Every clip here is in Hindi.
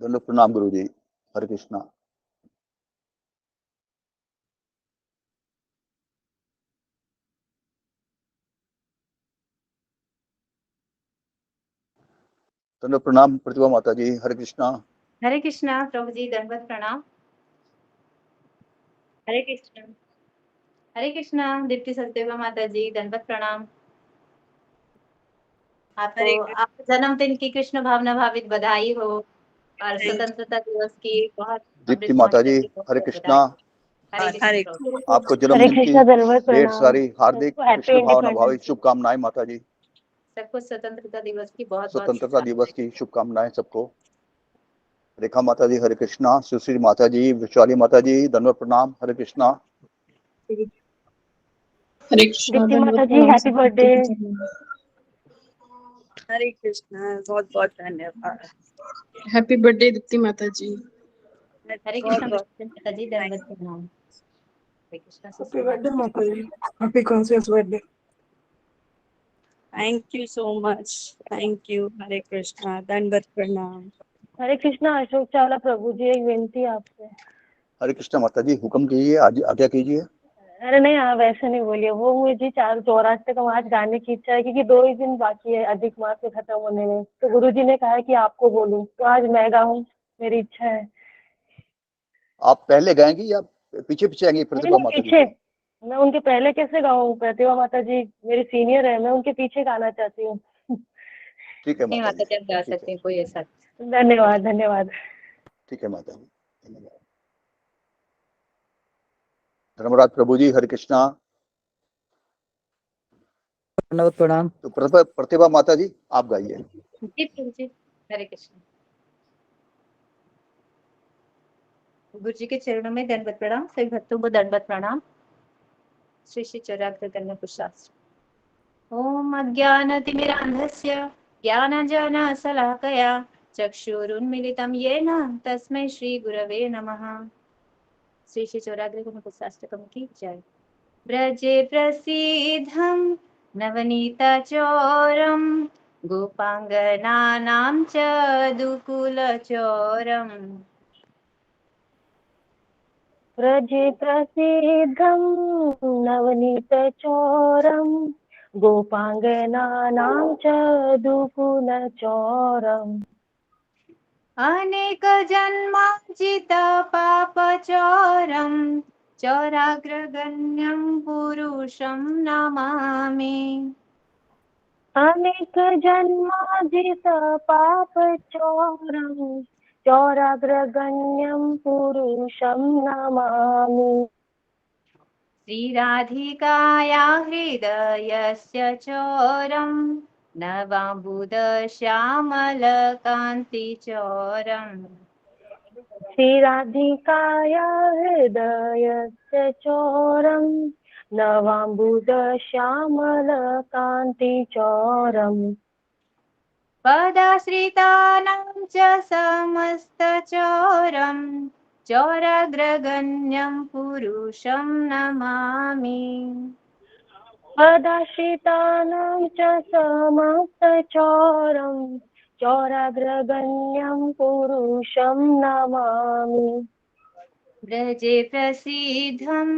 दंड प्रणाम गुरु जी। हरे कृष्णा। दंड प्रणाम प्रतिभा माता जी। हरे कृष्णा। हरे कृष्णा प्रभु जी, दंडवत प्रणाम। हरे कृष्णा। हरे कृष्णा दीप्ति सत्यवा माता जी, दंडवत प्रणाम। आपको जन्मदिन की कृष्ण भावना भावित बधाई हो और स्वतंत्रता दिवस की बहुत दीप्ति माता जी, हरे कृष्णा। हरे आपको जन्मदिन की ढेर सारी हार्दिक कृष्ण भावना भावित शुभकामनाएं माता जी। सबको स्वतंत्रता दिवस की बहुत स्वतंत्रता दिवस की शुभकामनाएं सबको। रेखा माता जी हरे कृष्णा। सुश्री माता जी, विशाली माता जी दंडवत प्रणाम। हरे कृष्णा। हरे कृष्णा माता जी, हैप्पी बर्थडे। हरे कृष्णा, बहुत बहुत धन्यवाद। हैप्पी बर्थडे दीप्ति माता जी। हरे कृष्णा माता जी, दंडवत प्रणाम। हरे कृष्णा हैप्पी बर्थडे माता जी, happy conscious birthday. Thank you so much, thank you. Hare Krishna, दंडवत प्रणाम। हरे कृष्णा अशोक चावला प्रभु जी, एक विनती आपसे। हरे कृष्णा माता जी, हुक्म कीजिए, आज आज्ञा कीजिए। अरे नहीं, आप वैसे नहीं बोलिए। वो मुझे 4 चौरास्ते का आज गाने की इच्छा है, क्योंकि 2 ही दिन बाकी है अधिक मास से खत्म होने में। तो गुरु जी ने कहा है कि आपको बोलूं, तो आज मैं गाऊं, मेरी इच्छा है। आप पहले गाएंगी या पीछे पीछे आएंगी प्रतिभा माता जी? पीछे। मैं उनके पहले कैसे गाऊं? प्रतिभा माता जी मेरी सीनियर है, मैं उनके पीछे गाना चाहती हूँ। ठीक है माता जी, गा सकते हैं, कोई ऐसा। धन्यवाद धन्यवाद। ठीक है माता जी, धन्यवाद। धर्मराज प्रभु जी हरे कृष्णा। दंडवत प्रणाम। तो प्रतिभा माता जी आप गाइए। जी प्रभु जी, हरे कृष्णा। गुरु जी के चरणों में दंडवत प्रणाम, सभी भक्तों को दंडवत प्रणाम। श्री श्री चौराग्र कन्या पुरुषास्त्र। ओम अज्ञानतिमिरान्धस्य ज्ञानञ्जनशलाकया चक्षुरुन्मीलितं येन तस्मै श्री गुरवे नमः। श्री श्री चौराग्र कन्या पुरुषाष्टकम की जय। ब्रजे प्रसीदं नवनीतचोरं गोपाङ्गनानां च दुकुलचोरम्। व्रजे प्रसिद्धं नवनीतचोरं गोपाङ्गनानां च दुकुलचोरम्। अनेकजन्मार्जितपापचोरं चोराग्रगण्यं पुरुषं नमामि। अनेकजन्मार्जितपापचोरं चोराग्रगण्यं पुरुषं नमामि। श्रीराधिकाया हृदयस्य चोरं नवाम्बुदश्यामलकान्तिचोरम्। श्रीराधिकाया हृदयस्य चोरं नवाम्बुदश्यामलकान्तिचोरम्। पदाश्रितानां च समस्तचोरं चोराग्रगण्यं पुरुषं नमामि। पदाश्रितानां च समस्तचोरं चोराग्रगण्यं पुरुषं नमामि। ब्रजे प्रसीदं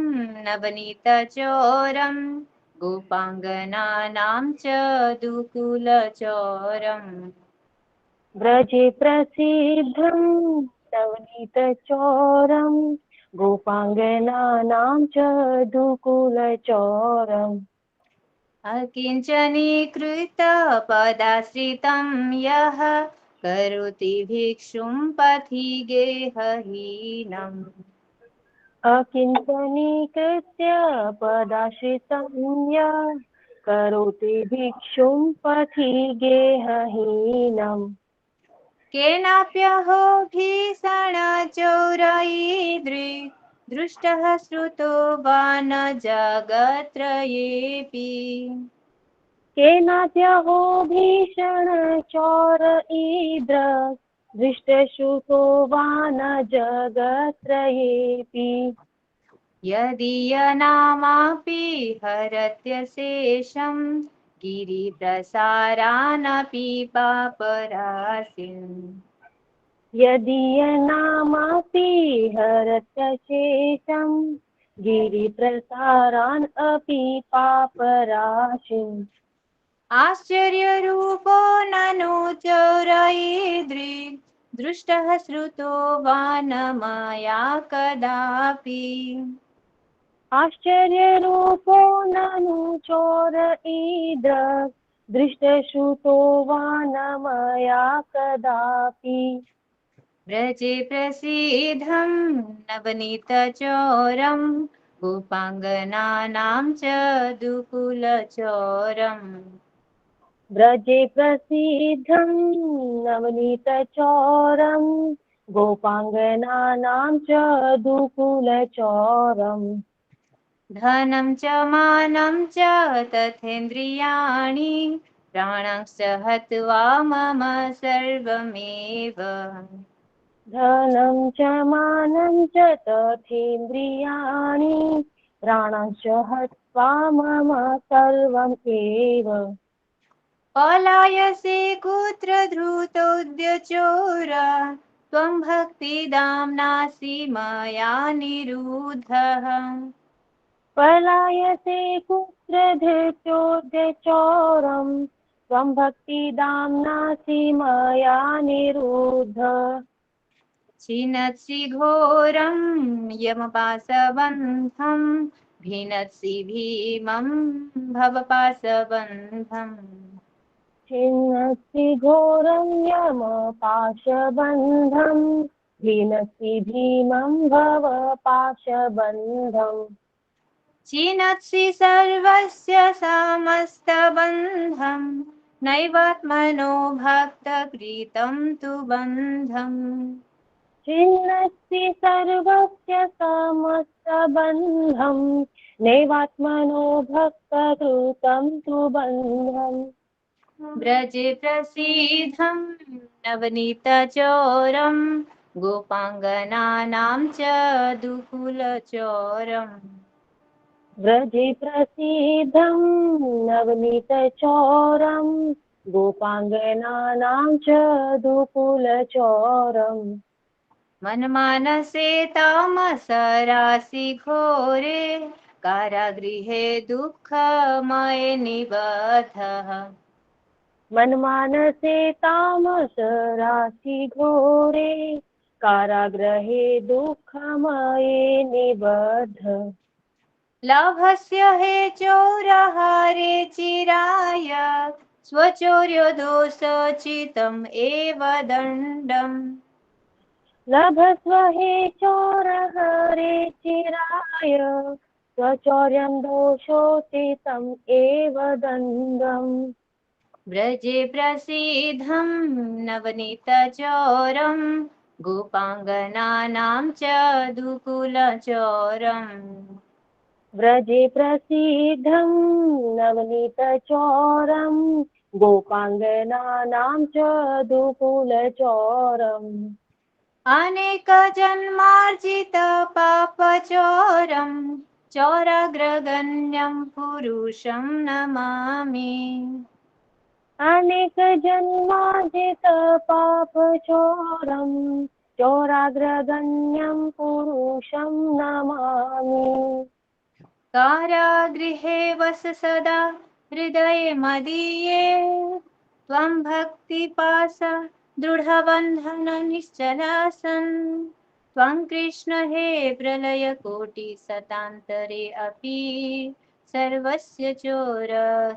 नवनीतचोरं गोपाङ्गनानां च दुकुलचोरम्। ब्रजे प्रसिद्धं नवनीतचोरं गोपाङ्गनानां च दुकुलचोरम्। अकिञ्चनीकृत पदाश्रितं यः करोति भिक्षुं पथि गेहहीनम्। अकिञ्चनीकृत्य पदाश्रितं यः करोति भिक्षुं पथि गेहहीनम्। केनाप्यहो भीषणचोरैर्दृ दृष्टः श्रुतो वा न जगत्त्रयेऽपि। केनाद्यहो भीषणचोरईद्र दृष्टश्रुतो वा न जगत्त्रयेऽपि। यदीयनामापि हरत्यशेषं गिरिप्रसारानपि पापराशिम् यदीयनामापि हरत्यशेषम् गिरिप्रसारान् अपि पापराशिम् आश्चर्यरूपो ननु चोरयेद्रिक् दृष्टः श्रुतो वा न मया कदापि आश्चर्यरूपो ननु चोरयेद्रिक् दृष्टश्रुतो वा न मया कदापि व्रजे प्रसीदं नवनीतचोरं गोपाङ्गनानां च दुकुलचोरम् व्रजे प्रसिद्धं नवनीतचोरं गोपाङ्गनानां च दुकुलचोरम् धनं च मानं च तथेन्द्रियाणि प्राणांश्च हत्वा मम सर्वमेव धनं च मानं च तथेन्द्रियाणि प्राणांश्च हत्वा मम सर्वम् एव पलायसे कुत्र धृतोऽद्य त्वं भक्तिदाम्नासि मया निरुद्धः पलायसे कुत्र धृत्योद्यचोरं त्वं भक्तिदाम्नासि मया निरुद्ध छिनत्सि घोरं यमपाशबन्धं भिनत्सि भीमं भवपाशबन्धम् छिन्नसि घोरं यमपाशबन्धं भिनसि भीमं भव पाशबन्धम् छिनत्सि सर्वस्य समस्तबन्धं नैवात्मनो भक्तकृतं तु बन्धम् छिन्नसि सर्वस्य समस्तबन्धं नैवात्मनो भक्तकृतं तु बन्धम् व्रजे प्रसीदं नवनीतचोरं गोपाङ्गनानां च दुकुलचोरम् व्रजे प्रसीदं नवनीतचोरं गोपाङ्गनानां च दुकुलचोरम् मनमानसे तामसरासि घोरे कारागृहे दुःखमये निबद्धः मनमानसे तामस राशि घोरे कारागृहे दुःखमये निबद्ध लाभस्य हे चोरहारे चिराय स्वचौर्यो दोषचितम् एव दण्डम् लभस्व हे चोरहरे चिराय स्वचौर्यं दोषोचितम् एव दण्डम् व्रजे प्रसीदं नवनीतचोरं गोपाङ्गनानां च दुकुलचोरम् व्रजे प्रसीदं नवनीतचोरं गोपाङ्गनानां च दुकुलचोरम् अनेकजन्मार्जित पापचोरं चोराग्रगण्यं पुरुषं नमामि अनेकजन्मार्जित पापचोरं चोराग्रगण्यं पुरुषं नमामि कारागृहे वस सदा हृदये मदीये त्वं भक्तिपाश दृढबन्धन निश्चलासन् त्वं कृष्ण हे प्रलयकोटिशतान्तरे अपि सर्वस्य चोर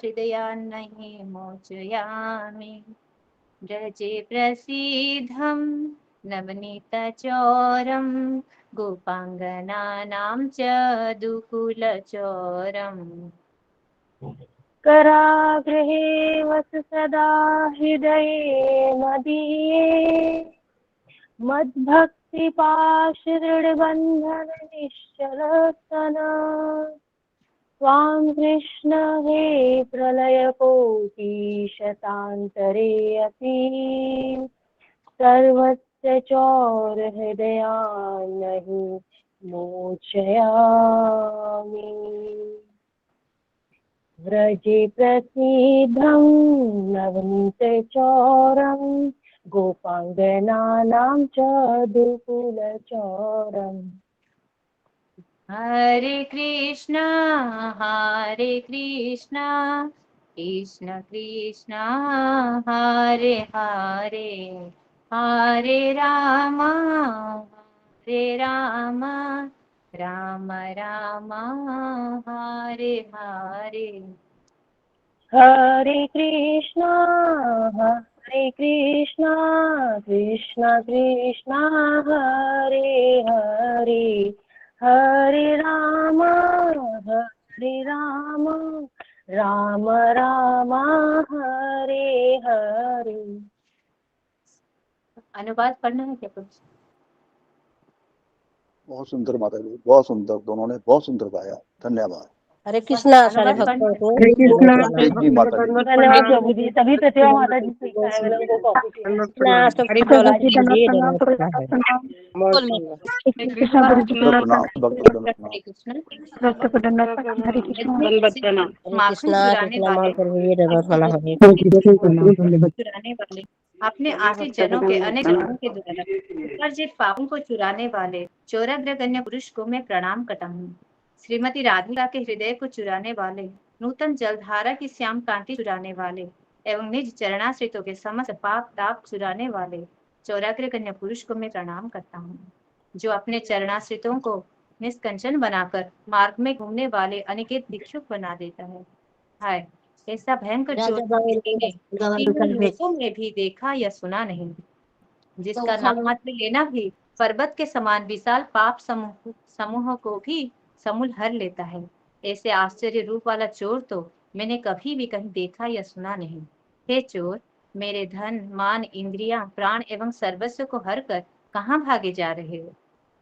हृदयान्नहि मोचयामि व्रजे प्रसीदं नवनीतचोरं गोपाङ्गनानां च दुकुलचोरम् करागृहे वस सदा हृदये मदीये मद्भक्तिपाशदृढबन्धन निश्चलसन त्वां कृष्ण हे प्रलयकोटिशतान्तरे अपि सर्वस्य चोरहृदयान्नहि मोचयामि व्रजे प्रसीदं नवनीतचौरं गोपाङ्गनानां च दुकुलचौरम्। हरे कृष्णा कृष्ण कृष्ण हरे हरे, हरे राम राम राम हरे हरे। हरे कृष्णा कृष्ण कृष्ण हरे हरे, हरे राम राम राम हरे हरे। अनुवाद पढ़ना है क्या कुछ? बहुत सुंदर माता जी, बहुत सुंदर, दोनों ने बहुत सुंदर गाया, धन्यवाद। हरे कृष्णा सारे अनुवाद भक्तों पढ़ना को हरे कृष्णा जी माता जी। धन्यवाद प्रभु जी, सभी प्रतिभा माता जी सीखा है, मैंने उनको कॉपी किया है। कृष्णा सब हरे बोला प्रभु जी कीजिए प्रणाम धन्यवाद प्रणाम है। प्रणाम। बोल मंगल। कृष्ण गुरु जी दंडवत प्रणाम, भक्त को दंडवत प्रणाम। हरे कृष्ण। भक्त को दंडवत प्रणाम। हरे कृष्णा दंडवत प्रणाम। हरे माखन कृष्णा चुराने कृष्णा वाले, मान करिए धन्यवाद मना हरे। चुराने वाले, अपने आश्रित जनों के अनेक जनों के द्वारा उपार्जित पापों को चुराने वाले चौराग्रगण्य पुरुष को मैं प्रणाम करता हूँ। श्रीमती राधिका के हृदय को चुराने वाले, नूतन जलधारा की श्याम कांति चुराने वाले एवं निज चरणाश्रितों के समस्त पाप ताप चुराने वाले चौराग्रगण्य पुरुष को मैं प्रणाम करता हूँ, जो अपने चरणाश्रितों को निष्कंचन बनाकर मार्ग में घूमने वाले अनिकेत भिक्षुक बना देता है। हाय, ऐसा भयंकर चोर मैंने तीनों लोकों में भी देखा या सुना नहीं, जिसका नाम मात्र लेना भी पर्वत के समान विशाल पाप समूह को भी समूल हर लेता है। ऐसे आश्चर्य रूप वाला चोर तो मैंने कभी भी कहीं देखा या सुना नहीं। हे चोर, मेरे धन मान इंद्रियां प्राण एवं सर्वस्व को हर कर कहाँ भागे जा रहे हो?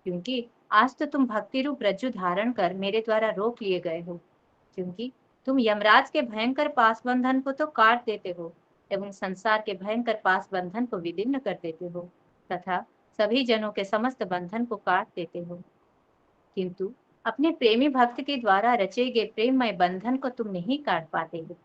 क्योंकि आज तो तुम भक्ति रूप रज्जु धारण कर मेरे द्वारा रोक लिए गए हो, क्योंकि तुम यमराज के भयंकर पास बंधन को तो काट देते हो एवं संसार के भयंकर पास बंधन को विदीर्ण कर देते हो तथा सभी जनों के समस्त बंधन को काट देते हो, किंतु अपने प्रेमी भक्त के द्वारा रचे गए प्रेममय बंधन को तुम नहीं काट पाते हो।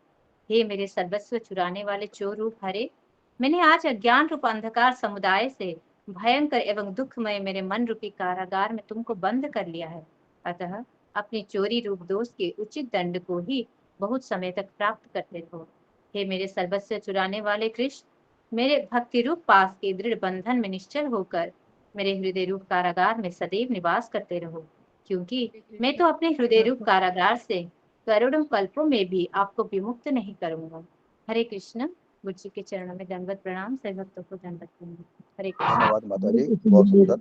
हे मेरे सर्वस्व चुराने वाले चोर रूप हरे, मैंने आज अज्ञान रूप अंधकार समुदाय से भयंकर एवं दुखमय मेरे मन रूपी कारागार में तुमको बंद कर लिया है। अतः अपनी चोरी रूप दोष के उचित दंड को ही बहुत समय तक प्राप्त करते हो। हे मेरे सर्वस्व चुराने वाले कृष्ण, मेरे भक्ति रूप पास के दृढ़ बंधन में निश्चल होकर मेरे हृदय रूप कारागार में सदैव निवास करते रहो, क्योंकि मैं तो अपने हृदय रूप कारागार से करोड़ों कल्पों में भी आपको विमुक्त नहीं करूंगा। हरे कृष्ण। गुरु जी के चरणों में दंडवत प्रणाम, सभी भक्तों को दंडवत प्रणाम। हरे कृष्ण। धन्यवाद माता जी, बहुत सुंदर।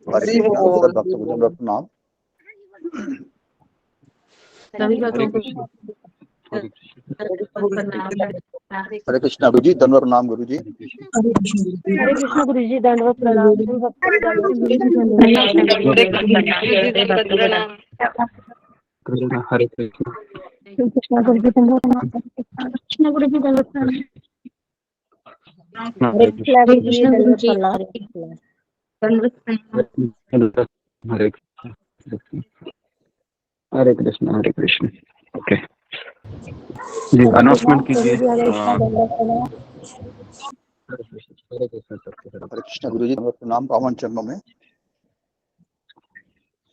हरे हरि कृष्णा, बोल। सब भक्त को दंडवत प्रणाम। सभी हरे भक्तों को कृष्ण, प्रणाम। हरे कृष्णा गुरु जी, दंडवत प्रणाम गुरु जी। हरे कृष्ण हरे कृष्ण गुरु जी, दंडवत प्रणाम, सभी भक्तों को दंडवत प्रणाम। कृष्ण हरे कृष्ण कृष्ण गुरु जी दंडवत प्रणाम। कृष्ण गुरु जी दंडवत प्रणाम। हरे कृष्णा गुरु जी कृष्ण गुरु धन्यवाद जी प्रणाम। हरे कृष्णा। दंडवत प्रणाम। हरे कृष्ण हरे कृष्ण हरे कृष्ण। ओके जी, अनाउंसमेंट कीजिए। हरे कृष्णा गुरु जी, दंडवत प्रणाम। पावन चरणों में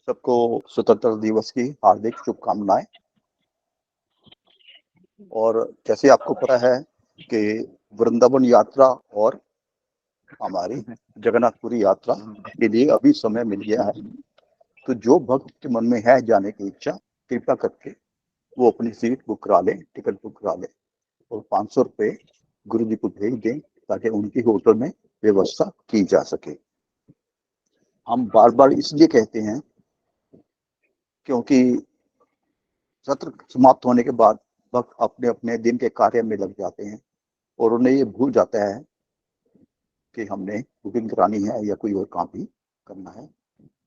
सबको स्वतंत्रता दिवस की हार्दिक शुभकामनाएं। और जैसे आपको पता है कि वृंदावन यात्रा और हमारी जगन्नाथपुरी यात्रा के लिए अभी समय मिल गया है, तो जो भक्त के मन में है जाने की इच्छा, कृपा करके वो अपनी सीट बुक करा ले, टिकट बुक करा ले और 500 रुपये गुरु जी को भेज दें ताकि उनकी होटल में व्यवस्था की जा सके। हम बार बार इसलिए कहते हैं क्योंकि सत्र समाप्त होने के बाद भक्त अपने अपने दिन के कार्य में लग जाते हैं और उन्हें ये भूल जाता है कि हमने बुकिंग करानी है या कोई और काम भी करना है।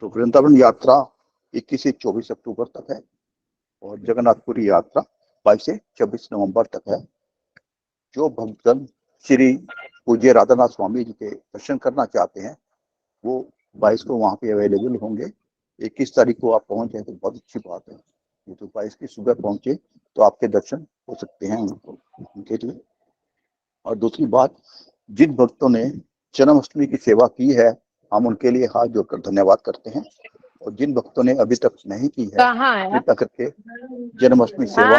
तो वृंदावन यात्रा 21 से 24 अक्टूबर तक है और जगन्नाथपुरी यात्रा 22 से 26 नवंबर तक है। जो भक्तजन श्री पूज्य राधानाथ स्वामी जी के दर्शन करना चाहते हैं वो 22 को वहाँ पे अवेलेबल होंगे। 21 तारीख को आप पहुंच जाए तो बहुत अच्छी बात है। ये तो 22 की सुबह पहुंचे तो आपके दर्शन हो सकते हैं उनके लिए। और दूसरी बात, जिन भक्तों ने जन्माष्टमी की सेवा की है हम उनके लिए हाथ जोड़कर धन्यवाद करते हैं, और जिन भक्तों ने अभी तक नहीं की है कहाँ है कृपया करके जन्माष्टमी सेवा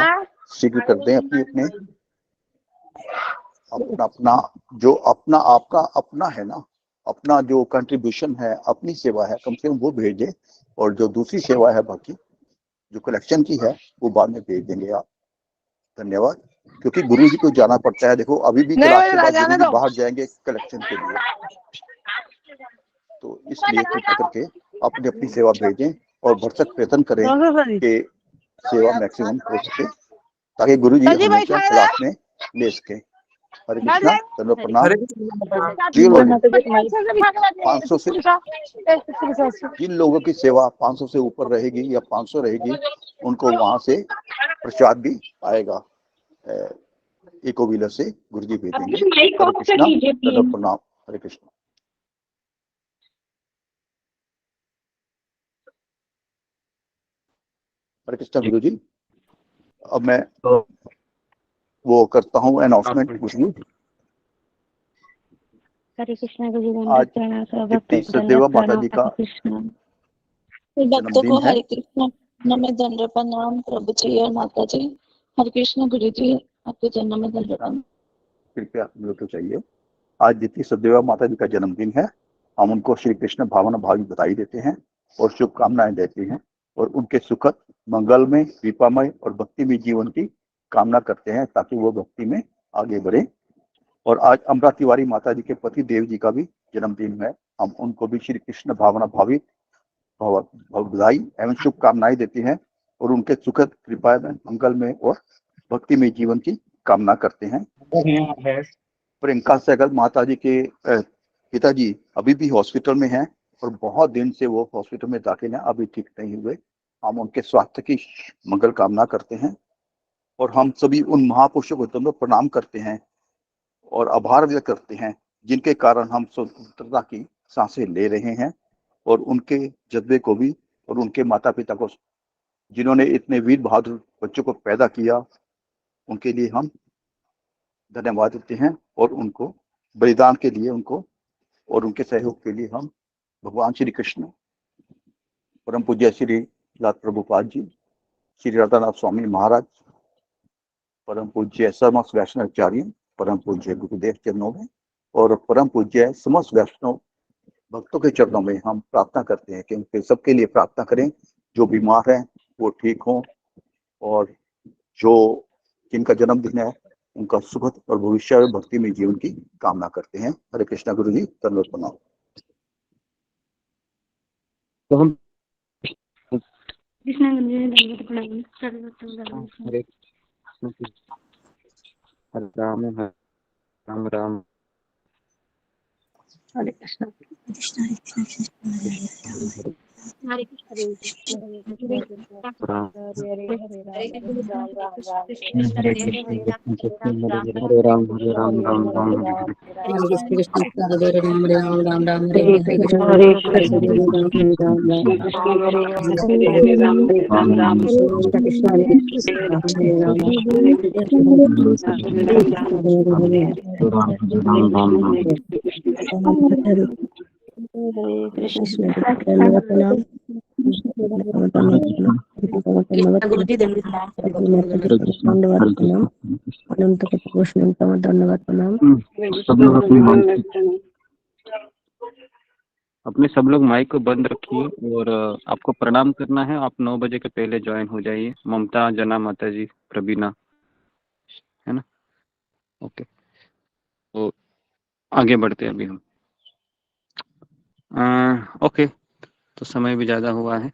शीघ्र कर दें। अपनी अपने अपना अपना जो अपना आपका अपना है ना, अपना जो कंट्रीब्यूशन है, अपनी सेवा है, कम से कम वो भेज दें। और जो दूसरी सेवा है बाकी जो कलेक्शन की है वो बाद में भेज देंगे आप। धन्यवाद। क्योंकि गुरु जी को जाना पड़ता है। देखो अभी भी क्लास के बाद गुरु जी बाहर जाएंगे कलेक्शन के लिए, तो इसलिए कृपया करके अपनी अपनी सेवा भेजें और भरसक प्रयत्न करें कि सेवा मैक्सिमम हो सके ताकि गुरु जी हमेशा क्लास में ले सके। हरे कृष्णा, चलो प्रणाम। जी बोलिए। 500 से जिन लोगों की सेवा 500 से ऊपर रहेगी या 500 रहेगी उनको वहां से प्रसाद भी आएगा, इको व्हीलर से गुरु जी भेजेंगे। हरे कृष्णा, चलो प्रणाम। हरे कृष्णा। हरे कृष्णा गुरु जी। अब मैं वो करता हूँ अनाउंसमेंट गुरु जी। हरे कृष्णा गुरु जी। आज दीप्ति सचदेवा माता जी का भक्तों को जन्मदिन है। हरे कृष्णा नमः दंड प्रणाम प्रभु जी और माता जी। हरे कृष्ण गुरु जी, आपके जन्म में दंड प्रणाम। कृपया तो चाहिए। आज दीप्ति सचदेवा माता जी का जन्मदिन है। हम उनको श्री कृष्ण भावना भावी बधाई देते हैं और शुभकामनाएं देते हैं और उनके सुखद मंगलमय कृपामय और भक्तिमय जीवन की कामना करते हैं ताकि वो भक्ति में आगे बढ़े। और आज अमृता तिवारी माता जी के पति देव जी का भी जन्मदिन है। हम उनको भी श्री कृष्ण भावना भावी बधाई एवं शुभकामनाएं देते हैं और उनके सुखद कृपा मंगलमय और भक्तिमय जीवन की कामना करते हैं। प्रियंका सहगल माता जी के पिताजी अभी भी हॉस्पिटल में हैं और बहुत दिन से वो हॉस्पिटल में दाखिल हैं, अभी ठीक नहीं हुए। हम उनके स्वास्थ्य की मंगल कामना करते हैं और हम सभी उन महापुरुषों को तुम लोग प्रणाम करते हैं और आभार व्यक्त करते हैं जिनके कारण हम स्वतंत्रता की सांसें ले रहे हैं। और उनके जज्बे को भी और उनके माता पिता को जिन्होंने इतने वीर बहादुर बच्चों को पैदा किया उनके लिए हम धन्यवाद देते हैं और उनको बलिदान के लिए उनको और उनके सहयोग के लिए हम भगवान श्री कृष्ण, परम पूज्य श्री लाल प्रभुपाद जी, श्री राधानाथ स्वामी महाराज, परम पूज्य समस्त वैष्णवाचार्य, परम पूज्य गुरुदेव चरणों में और परम पूज्य समस्त वैष्णव भक्तों के चरणों में हम प्रार्थना करते हैं कि उनके सबके लिए प्रार्थना करें। जो बीमार हैं वो ठीक हों और जो जिनका जन्मदिन है उनका सुखद और भविष्य और भक्ति में जीवन की कामना करते हैं। हरे कृष्णा गुरु जी। धन्यवाद प्रणाम। तो हम कृष्णा गुरु जी दंडवत प्रणाम। हरे राम राम राम हरे कृष्णा। हरे राम हरे राम हरे राम राम राम हरे अपने सब लोग माइक को बंद रखिए और आपको प्रणाम करना है। आप 9 बजे के पहले ज्वाइन हो जाइए। ममता, जना माता जी, प्रवीणा, है ना? ओके, तो आगे बढ़ते हैं अभी हम। ओके, तो समय भी ज़्यादा हुआ है।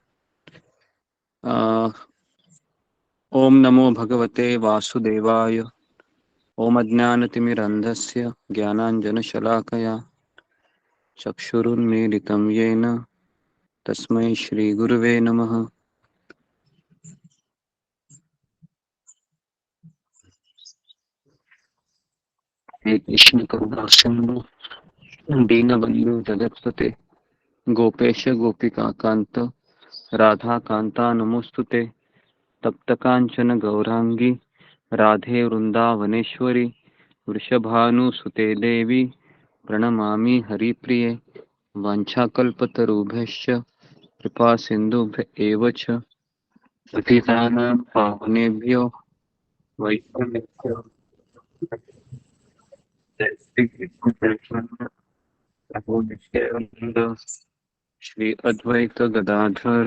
ओम नमो भगवते वासुदेवाय। ओम अज्ञानतिमिरन्धस्य ज्ञानाञ्जनशलाकया चक्षुरुन्मीलितं येन तस्मै श्रीगुरुवे नमः। हे कृष्ण करुणा सिंधु दीनबन्धु जगत्पते गोपेश गोपिका कांत राधा कांता नमोस्तुते। तप्तकांचन गौरांगी राधे वृंदावनेश्वरी वृषभानुसुते देवी प्रणमामि हरिप्रिये वाञ्छाकल्पतरुभ्यश्च कृपा सिन्धुभ्य एव च पतितानां पावनेभ्यो वैष्णवेभ्यो श्री अद्वैत गदाधर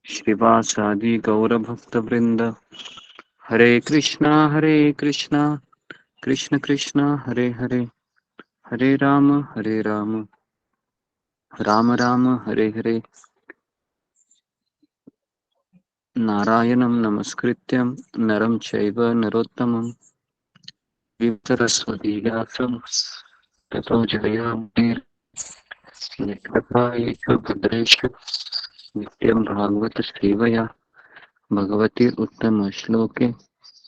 श्रीवासादि गौरभक्तवृंद हरे कृष्णा कृष्ण कृष्ण हरे हरे हरे राम राम राम हरे हरे नारायणं नमस्कृत्यं नरं चैव नरोत्तमं सरस्वती व्यासं ततो जयामुनेर् भद्रेषु नित्यं भागवत सेवया भगवती उत्तम श्लोके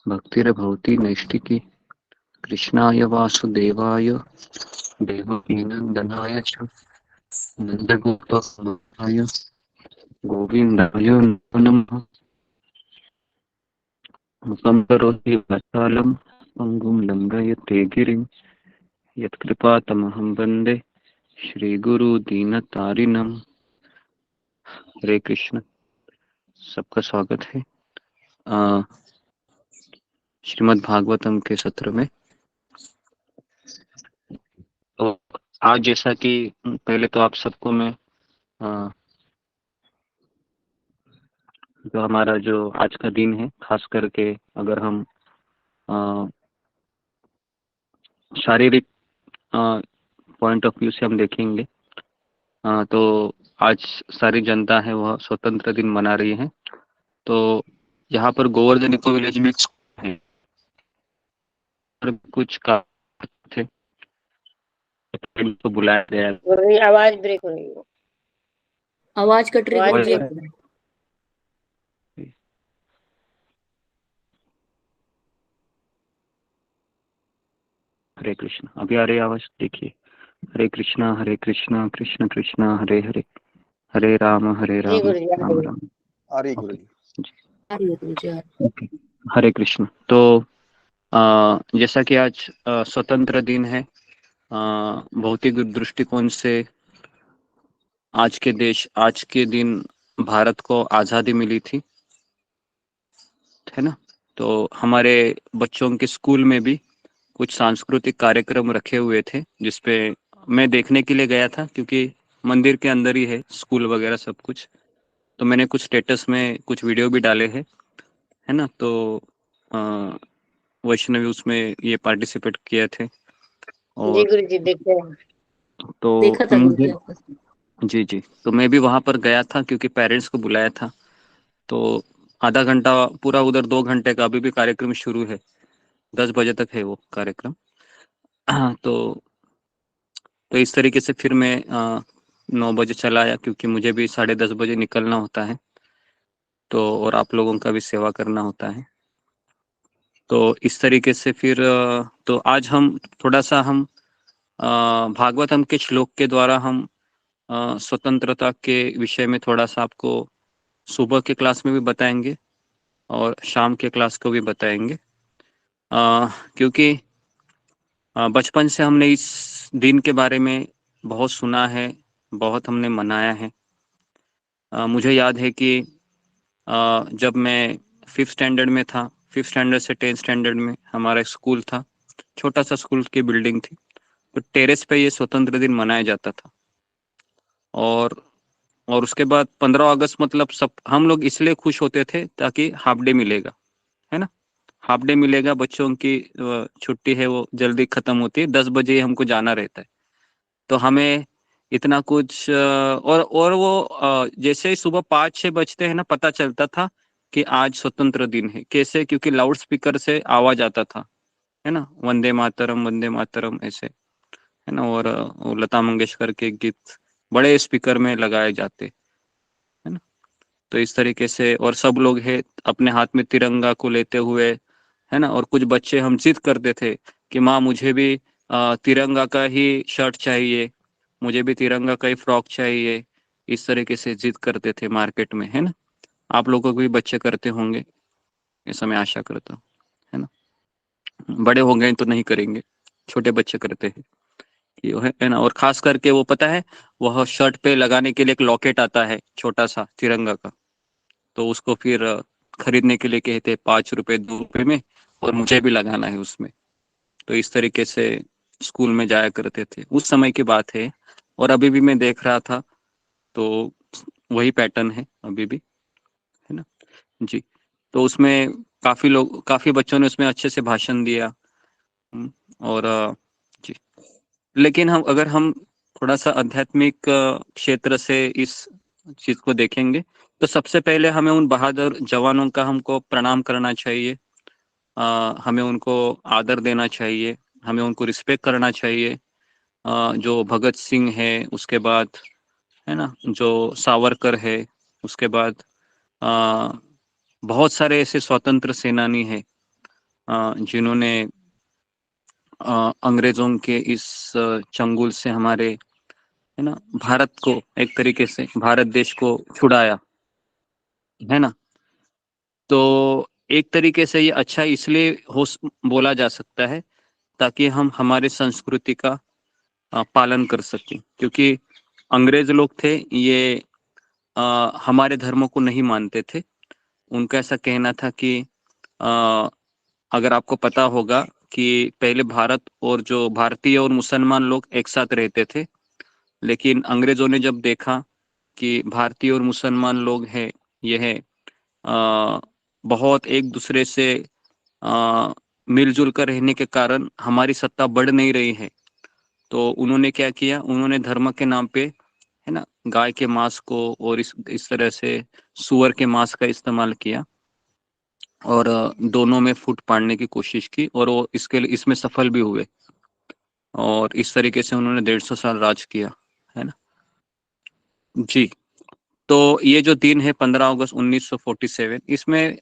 भक्तिर्भवति नैष्टिकी कृष्णाय वासुदेवाय देवकीनन्दनाय च नन्दगोपाय गोविन्दाय नमो नमः मुखं करोति वाचालं पङ्गुं लङ्घयते गिरिं यत्कृपातमहं वन्दे श्रीगुरु दीनतारिणम्। हरे कृष्ण। सबका स्वागत है श्रीमद् भागवतम के सत्र में। तो आज जैसा कि पहले तो आप सबको मैं जो हमारा जो आज का दिन है, खास करके अगर हम शारीरिक पॉइंट ऑफ व्यू से हम देखेंगे तो आज सारी जनता है वह स्वतंत्र दिन मना रही है। तो यहाँ पर गोवर्धन इको विलेज में है कुछ का थे तो बुलाया गया। आवाज ब्रेक हो रही है, आवाज कट रही है। हरे कृष्ण। अभी आ रही आवाज देखिए। हरे कृष्णा कृष्ण कृष्ण हरे हरे हरे राम राम राम हरे गुरु जी। हरे कृष्ण। तो जैसा कि आज स्वतंत्र दिन है, भौतिक दृष्टिकोण से आज के दिन भारत को आज़ादी मिली थी, है ना। तो हमारे बच्चों के स्कूल में भी कुछ सांस्कृतिक कार्यक्रम रखे हुए थे, जिसपे मैं देखने के लिए गया था, क्योंकि मंदिर के अंदर ही है स्कूल वगैरह सब कुछ। तो मैंने कुछ स्टेटस में कुछ वीडियो भी डाले हैं, है ना। तो वैष्णवी उसमें ये पार्टिसिपेट किए थे और जी गुरु जी देखते हैं। तो देखा था मुझे जी तो मैं भी वहां पर गया था, क्योंकि पेरेंट्स को बुलाया था। तो आधा घंटा पूरा उधर 2 घंटे का अभी भी कार्यक्रम शुरू है, 10 बजे तक है वो कार्यक्रम। तो इस तरीके से फिर मैं 9 बजे चला आया, क्योंकि मुझे भी 10:30 बजे निकलना होता है, तो और आप लोगों का भी सेवा करना होता है। तो इस तरीके से फिर तो आज हम थोड़ा सा हम भागवतम के श्लोक के द्वारा हम स्वतंत्रता के विषय में थोड़ा सा आपको सुबह के क्लास में भी बताएंगे और शाम के क्लास को भी बताएंगे, क्योंकि बचपन से हमने इस दिन के बारे में बहुत सुना है, बहुत हमने मनाया है। मुझे याद है कि जब मैं 5th स्टैंडर्ड में था, 5th स्टैंडर्ड से 10th स्टैंडर्ड में हमारा एक स्कूल था, छोटा सा स्कूल की बिल्डिंग थी, तो टेरेस पे ये स्वतंत्र दिन मनाया जाता था। और उसके बाद 15 अगस्त मतलब सब हम लोग इसलिए खुश होते थे ताकि हाफ डे मिलेगा, है ना। हाफ डे मिलेगा, बच्चों की छुट्टी है वो जल्दी खत्म होती है, 10 बजे हमको जाना रहता है। तो हमें इतना कुछ और वो जैसे ही सुबह 5-6 बजते हैं ना, पता चलता था कि आज स्वतंत्र दिन है। कैसे? क्योंकि लाउड स्पीकर से आवाज आता था, है ना, वंदे मातरम ऐसे, है ना। और वो लता मंगेशकर के गीत बड़े स्पीकर में लगाए जाते, है ना। तो इस तरीके से और सब लोग है अपने हाथ में तिरंगा को लेते हुए, है ना। और कुछ बच्चे हम जिद करते थे कि माँ मुझे भी तिरंगा का ही शर्ट चाहिए, मुझे भी तिरंगा का ही फ्रॉक चाहिए। इस तरीके से जिद करते थे मार्केट में, है ना। आप लोगों को भी बच्चे करते होंगे, ऐसा मैं आशा करता हूँ, है ना। बड़े हो गए तो नहीं करेंगे, छोटे बच्चे करते हैं ये है ना। और खास करके वो पता है, वह शर्ट पे लगाने के लिए एक लॉकेट आता है छोटा सा तिरंगा का, तो उसको फिर खरीदने के लिए कहते 5 रुपए 2 रुपए में, और मुझे भी लगाना है उसमें। तो इस तरीके से स्कूल में जाया करते थे, उस समय की बात है। और अभी भी मैं देख रहा था तो वही पैटर्न है अभी भी, है ना जी। तो उसमें काफी बच्चों ने उसमें अच्छे से भाषण दिया। और जी, लेकिन अगर हम थोड़ा सा आध्यात्मिक क्षेत्र से इस चीज को देखेंगे, तो सबसे पहले हमें उन बहादुर जवानों का हमको प्रणाम करना चाहिए। हमें उनको आदर देना चाहिए, हमें उनको रिस्पेक्ट करना चाहिए। जो भगत सिंह है, उसके बाद है ना जो सावरकर है, उसके बाद अ, बहुत सारे ऐसे स्वतंत्र सेनानी हैं जिन्होंने अंग्रेजों के इस चंगुल से हमारे, है ना, भारत को एक तरीके से, भारत देश को छुड़ाया, है ना। तो एक तरीके से ये अच्छा इसलिए बोला जा सकता है ताकि हम हमारे संस्कृति का पालन कर सकें, क्योंकि अंग्रेज लोग थे ये हमारे धर्मों को नहीं मानते थे। उनका ऐसा कहना था कि अ, अगर आपको पता होगा कि पहले भारत और जो भारतीय और मुसलमान लोग एक साथ रहते थे, लेकिन अंग्रेजों ने जब देखा कि भारतीय और मुसलमान लोग हैं, ये है बहुत एक दूसरे से मिलजुल कर रहने के कारण हमारी सत्ता बढ़ नहीं रही है, तो उन्होंने क्या किया, उन्होंने धर्म के नाम पे, है ना, गाय के मांस को और इस तरह से सुअर के मांस का इस्तेमाल किया, और दोनों में फूट पाड़ने की कोशिश की, और वो इसमें सफल भी हुए। और इस तरीके से उन्होंने 150 साल राज किया, है ना जी। तो ये जो दिन है 15 अगस्त 1947, इसमें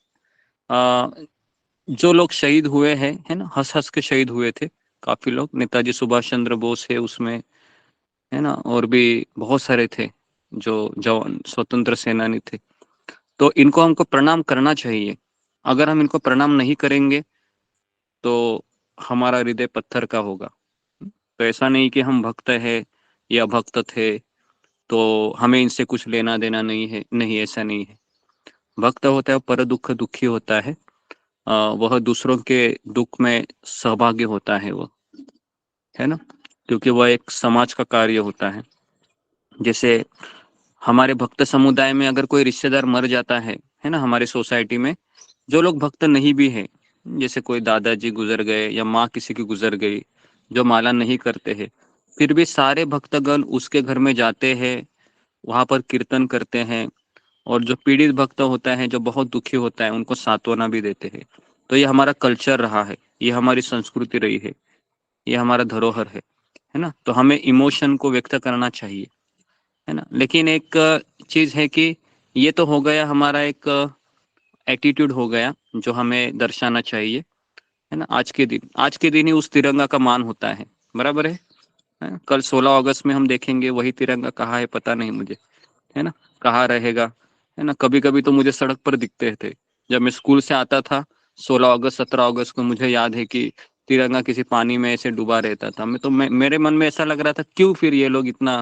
जो लोग शहीद हुए हैं, है ना, हंस हंस के शहीद हुए थे काफी लोग। नेताजी सुभाष चंद्र बोस है उसमें, है ना, और भी बहुत सारे थे जो जवान स्वतंत्र सेनानी थे। तो इनको हमको प्रणाम करना चाहिए। अगर हम इनको प्रणाम नहीं करेंगे तो हमारा हृदय पत्थर का होगा। तो ऐसा नहीं कि हम भक्त है या भक्त थे तो हमें इनसे कुछ लेना देना नहीं है, नहीं, ऐसा नहीं है। भक्त होता है पर दुख दुखी होता है, वह दूसरों के दुख में सहभागी होता है वो, है ना, क्योंकि वह एक समाज का कार्य होता है। जैसे हमारे भक्त समुदाय में अगर कोई रिश्तेदार मर जाता है ना, हमारे सोसाइटी में जो लोग भक्त नहीं भी है, जैसे कोई दादाजी गुजर गए या माँ किसी की गुजर गई, जो माला नहीं करते हैं, फिर भी सारे भक्तगण उसके घर में जाते हैं, वहां पर कीर्तन करते हैं, और जो पीड़ित भक्त होता है, जो बहुत दुखी होता है, उनको सांत्वना भी देते हैं। तो ये हमारा कल्चर रहा है, ये हमारी संस्कृति रही है, ये हमारा धरोहर है ना। तो हमें इमोशन को व्यक्त करना चाहिए, है ना। लेकिन एक चीज है कि ये तो हो गया हमारा एक एटीट्यूड हो गया जो हमें दर्शाना चाहिए, है ना। आज के दिन ही उस तिरंगा का मान होता है, बराबर है? कल 16 अगस्त में हम देखेंगे वही तिरंगा कहाँ है पता नहीं मुझे, है ना, कहाँ रहेगा, है ना। कभी कभी तो मुझे सड़क पर दिखते थे जब मैं स्कूल से आता था। 16 अगस्त 17 अगस्त को मुझे याद है कि तिरंगा किसी पानी में ऐसे डूबा रहता था। मेरे मन में ऐसा लग रहा था क्यों फिर ये लोग इतना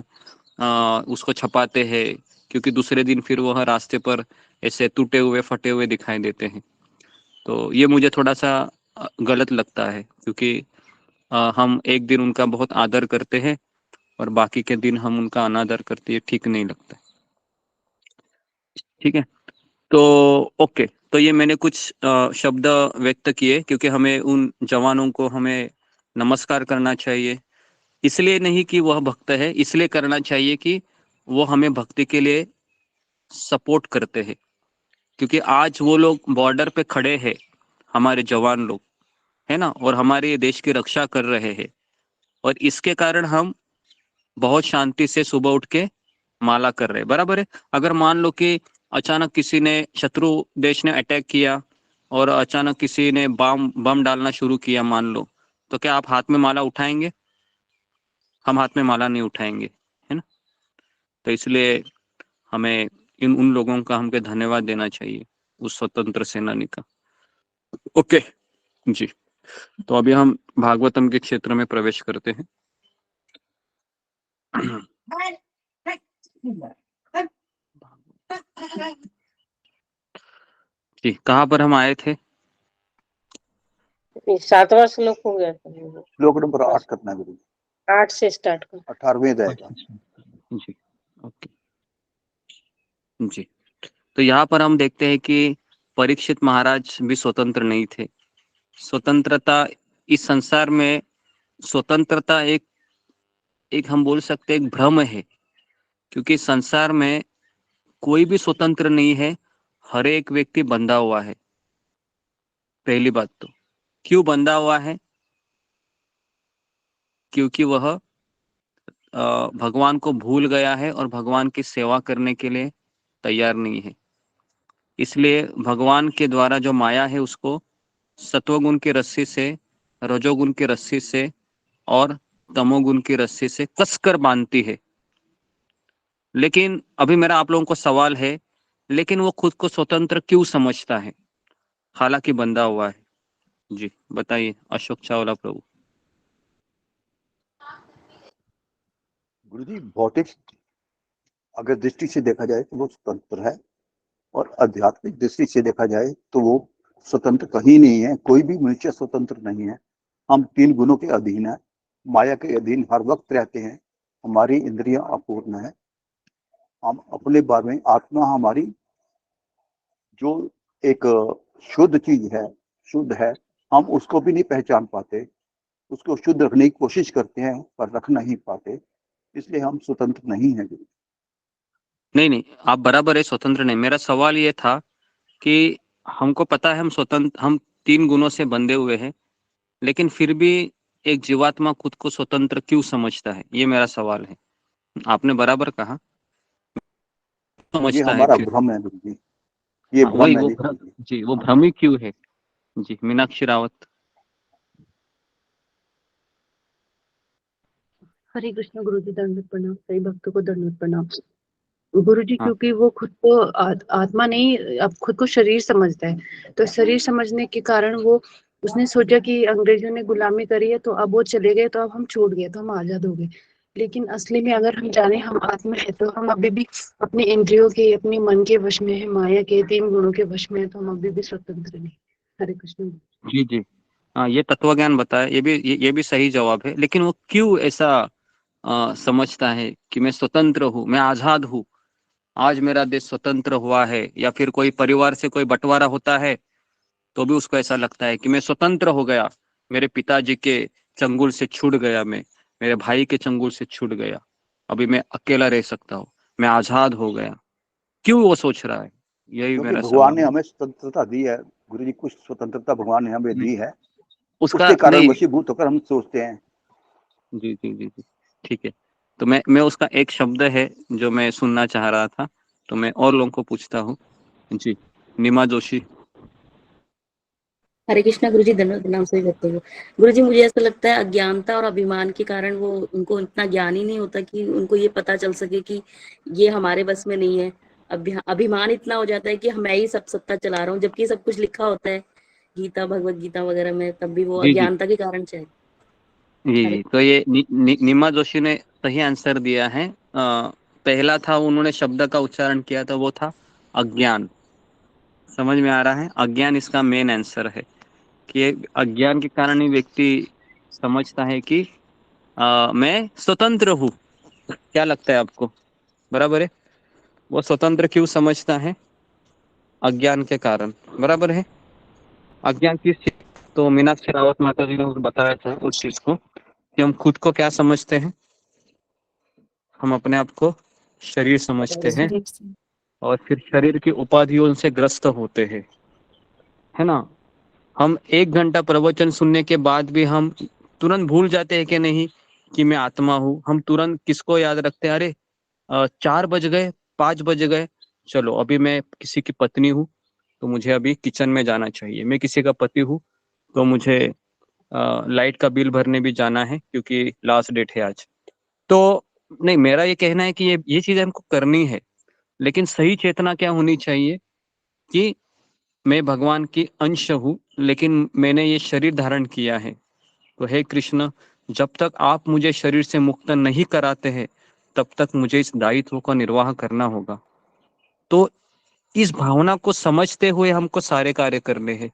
उसको छपाते हैं, क्योंकि दूसरे दिन फिर वह रास्ते पर ऐसे टूटे हुए फटे हुए दिखाई देते हैं। तो ये मुझे थोड़ा सा गलत लगता है, क्योंकि हम एक दिन उनका बहुत आदर करते हैं और बाकी के दिन हम उनका अनादर करते हैं, ठीक नहीं लगता। ठीक है, तो ओके, तो ये मैंने कुछ शब्द व्यक्त किए, क्योंकि हमें उन जवानों को हमें नमस्कार करना चाहिए। इसलिए नहीं कि वह भक्त है, इसलिए करना चाहिए कि वो हमें भक्ति के लिए सपोर्ट करते हैं, क्योंकि आज वो लोग बॉर्डर पे खड़े हैं, हमारे जवान लोग, है ना, और हमारे देश की रक्षा कर रहे हैं। और इसके कारण हम बहुत शांति से सुबह उठ के माला कर रहे हैं, बराबर है। अगर मान लो कि अचानक किसी ने, शत्रु देश ने अटैक किया और अचानक किसी ने बम डालना शुरू किया मान लो, तो क्या आप हाथ में माला उठाएंगे? हम हाथ में माला नहीं उठाएंगे, है ना। तो इसलिए हमें उन लोगों का हमको धन्यवाद देना चाहिए, उस स्वतंत्र सेनानी का। ओके जी। तो अभी हम भागवतम के क्षेत्र में प्रवेश करते हैं। जी, कहाँ पर हम आए थे? 7वां श्लोक हो गया था। श्लोक नंबर 8 करना है गुरु जी। 8 से स्टार्ट कर। 18वें रहेगा जी ओके जी। तो यहाँ पर हम देखते हैं कि परीक्षित महाराज भी स्वतंत्र नहीं थे। स्वतंत्रता इस संसार में, स्वतंत्रता एक हम बोल सकते हैं एक भ्रम है, क्योंकि संसार में कोई भी स्वतंत्र नहीं है, हर एक व्यक्ति बंधा हुआ है। पहली बात तो क्यों बंधा हुआ है? क्योंकि वह भगवान को भूल गया है और भगवान की सेवा करने के लिए तैयार नहीं है। इसलिए भगवान के द्वारा जो माया है उसको सत्वगुण की रस्सी से, रजोगुण की रस्सी से और तमोगुण की रस्सी से कसकर बांधती है। लेकिन अभी मेरा आप लोगों को सवाल है, लेकिन वो खुद को स्वतंत्र क्यों समझता है हालांकि बंधा हुआ है? जी बताइए अशोक चावला प्रभु। गुरु जी। भौतिक अगर दृष्टि से देखा जाए तो वो स्वतंत्र है, और आध्यात्मिक दृष्टि से देखा जाए तो वो स्वतंत्र कहीं नहीं है। कोई भी मनुष्य स्वतंत्र नहीं है। हम 3 गुणों के अधीन है, माया के अधीन हर वक्त रहते हैं। हमारी इंद्रियां अपूर्ण है। हम अपने बारे में, आत्मा हमारी जो एक शुद्ध चीज है, शुद्ध है, हम उसको भी नहीं पहचान पाते। उसको शुद्ध रखने की कोशिश करते हैं पर रख नहीं पाते। इसलिए हम स्वतंत्र नहीं है। नहीं, आप बराबर है, स्वतंत्र नहीं। मेरा सवाल ये था कि हमको पता है हम स्वतंत्र, हम 3 गुणों से बंधे हुए हैं, लेकिन फिर भी एक जीवात्मा खुद को स्वतंत्र क्यों समझता है? ये मेरा सवाल है। आपने बराबर कहा, ये समझता है हमारा फिर। भ्रम है गुरु जी। ये हाँ वही, भ्रम है वो जी भ्रम, गुरु जी। जी वो भ्रमी क्यों है? जी मीनाक्षी रावत। हरे कृष्ण गुरु जी, दंडवत प्रणाम। सही भक्तों को दंडवत प्रणाम। गुरु जी, हाँ क्योंकि वो खुद को आत्मा नहीं, अब खुद को शरीर समझता है, तो शरीर समझने के कारण वो उसने सोचा कि अंग्रेजों ने गुलामी करी है तो अब वो चले गए तो अब हम छूट गए तो हम आजाद हो गए। लेकिन असली में अगर हम जाने हम आत्मा है तो हम अभी भी अपने इंद्रियों के, अपने मन के वश में है, माया के 3 गुणों के वश में है, तो हम अभी भी स्वतंत्र नहीं। हरे कृष्ण। जी जी। हाँ ये तत्व ज्ञान बताया, ये भी सही जवाब है। लेकिन वो क्यों ऐसा समझता है कि मैं स्वतंत्र हूँ, मैं आजाद हूँ, आज मेरा देश स्वतंत्र हुआ है? या फिर कोई परिवार से कोई बंटवारा होता है तो भी उसको ऐसा लगता है कि मैं स्वतंत्र हो गया, मेरे पिताजी के चंगुल से छूट गया, मैं मेरे भाई के चंगुल से छूट गया, अभी मैं अकेला रह सकता हूँ, मैं आजाद हो गया। क्यों वो सोच रहा है? यही क्योंकि मेरा भगवान सवाल ने है। हमें स्वतंत्रता दी है गुरु जी। कुछ स्वतंत्रता भगवान ने हमें दी है, उसका उसके कारण नहीं। वशीभूत होकर हम सोचते हैं। जी जी जी जी ठीक है। तो मैं उसका एक शब्द है जो मैं सुनना चाह रहा था, तो मैं और लोगों को पूछता हूँ। जी निमा जोशी। हरे कृष्णा गुरु जी, धन्यवाद प्रणाम। सही भक्तों को गुरु जी, मुझे ऐसा लगता है अज्ञानता और अभिमान के कारण वो, उनको इतना ज्ञान ही नहीं होता कि उनको ये पता चल सके कि ये हमारे बस में नहीं है। अभिमान इतना हो जाता है कि मैं ही सब सत्ता चला रहा हूँ, जबकि सब कुछ लिखा होता है गीता, भगवत गीता वगैरह में, तब भी वो जी जी अज्ञानता के कारण चाहे। जी। तो ये निमा जोशी ने सही आंसर दिया है। पहला था, उन्होंने शब्द का उच्चारण किया था, वो था अज्ञान। समझ में आ रहा है? अज्ञान इसका मेन आंसर है कि अज्ञान के कारण ही व्यक्ति समझता है कि मैं स्वतंत्र हूँ। क्या लगता है आपको? बराबर है? वो स्वतंत्र क्यों समझता है? अज्ञान के कारण। बराबर है? अज्ञान किस चीज? तो मीनाक्षी रावत माता जी ने बताया था उस चीज को कि हम खुद को क्या समझते हैं? हम अपने आप को शरीर समझते हैं, और फिर शरीर की उपाधियों से ग्रस्त होते हैं, है ना? हम 1 घंटा प्रवचन सुनने के बाद भी हम तुरंत भूल जाते हैं कि नहीं कि मैं आत्मा हूँ। हम तुरंत किसको याद रखते हैं? अरे 4 बज गए, 5 बज गए, चलो अभी मैं किसी की पत्नी हूँ तो मुझे अभी किचन में जाना चाहिए। मैं किसी का पति हूँ तो मुझे लाइट का बिल भरने भी जाना है क्योंकि लास्ट डेट है आज। तो नहीं, मेरा ये कहना है कि ये चीजें हमको करनी है, लेकिन सही चेतना क्या होनी चाहिए कि मैं भगवान की अंश हूँ, लेकिन मैंने ये शरीर धारण किया है। तो हे कृष्ण, जब तक आप मुझे शरीर से मुक्त नहीं कराते हैं, तब तक मुझे इस दायित्व का निर्वाह करना होगा। तो इस भावना को समझते हुए हमको सारे कार्य करने हैं,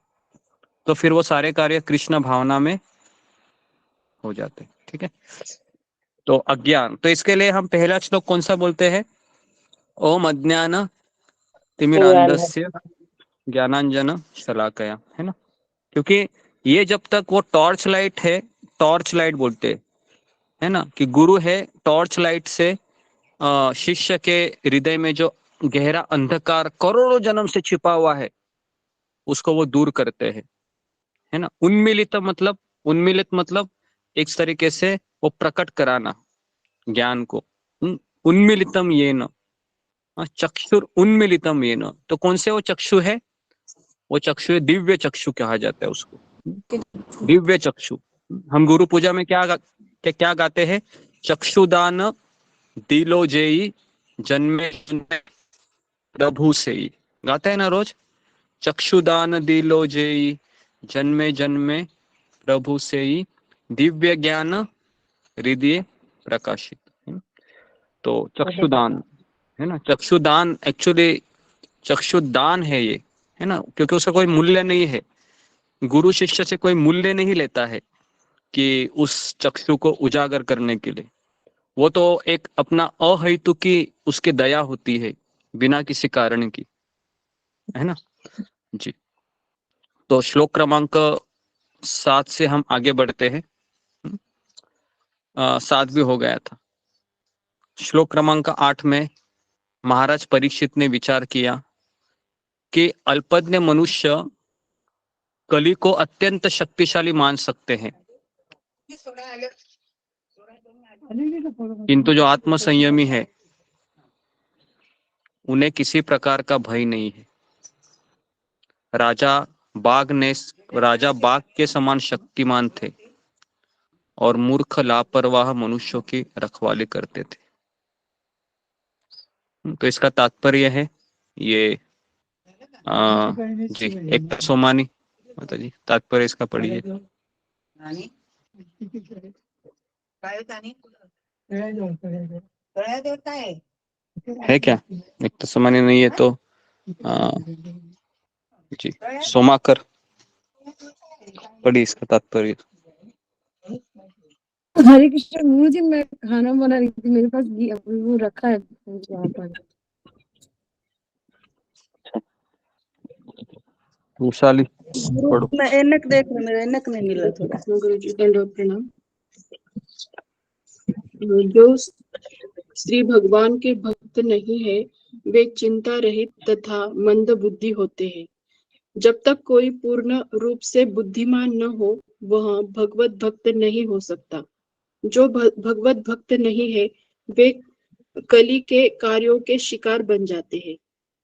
तो फिर वो सारे कार्य कृष्ण भावना में हो जाते हैं। ठीक है। तो अज्ञान, तो इसके लिए हम पहला श्लोक कौन सा बोलते हैं? ओम अज्ञान तिमिरांधस्य ज्ञानांजन शलाकया, है ना। क्योंकि ये जब तक वो टॉर्च लाइट है, टॉर्च लाइट बोलते हैं, है ना, कि गुरु है टॉर्च लाइट से शिष्य के हृदय में जो गहरा अंधकार करोड़ों जन्म से छिपा हुआ है, उसको वो दूर करते हैं, है ना। उन्मिलित मतलब एक तरीके से वो प्रकट कराना ज्ञान को। उन्मिलितम येन, चक्षुर उन्मिलितम येन, तो कौन से वो चक्षु है? वो चक्षु है दिव्य चक्षु कहा जाता है उसको, दिव्य चक्षु। हम गुरु पूजा में क्या गाते हैं? चक्षुदान दिलो जेई जन्मे जन्मे प्रभु से ही, गाते हैं ना रोज। चक्षुदान दिलो जेई जन्मे जन्मे प्रभु से ही, दिव्य ज्ञान हृदय प्रकाशित। तो चक्षुदान, है ना, चक्षुदान एक्चुअली चक्षुदान है ये, है ना, क्योंकि उसका कोई मूल्य नहीं है। गुरु शिष्य से कोई मूल्य नहीं लेता है कि उस चक्षु को उजागर करने के लिए। वो तो एक अपना अहेतु की उसकी दया होती है, बिना किसी कारण की, है ना जी। तो श्लोक क्रमांक 7 से हम आगे बढ़ते हैं। 7 भी हो गया था। श्लोक क्रमांक 8 में महाराज परीक्षित ने विचार किया कि अल्पज्ञ मनुष्य कली को अत्यंत शक्तिशाली मान सकते हैं, किंतु जो आत्म संयमी है उन्हें किसी प्रकार का भय नहीं है। राजा बाघ के समान शक्तिमान थे और मूर्ख लापरवाह मनुष्यों की रखवाली करते थे। तो इसका तात्पर्य है ये जी एक सोमानी माता जी, तात्पर्य इसका पढ़िए। है क्या? एक तो सोमानी नहीं है तो जी सोमाकर पढ़िए इसका तात्पर्य। हरे कृष्ण गुरु जी, मैं खाना बना रही थी, मेरे पास वो रखा है यहाँ पर। वैशाली पढ़ो। मैं एनक देख रहा, मेरा एनक नहीं मिला थोड़ा। गुरु जी दंडवत प्रणाम। जो श्री भगवान के भक्त नहीं है वे चिंता रहित तथा मंद बुद्धि होते हैं। जब तक कोई पूर्ण रूप से बुद्धिमान न हो वह भगवत भक्त नहीं हो सकता। जो भगवत भक्त नहीं है वे कली के कार्यों के शिकार बन जाते हैं।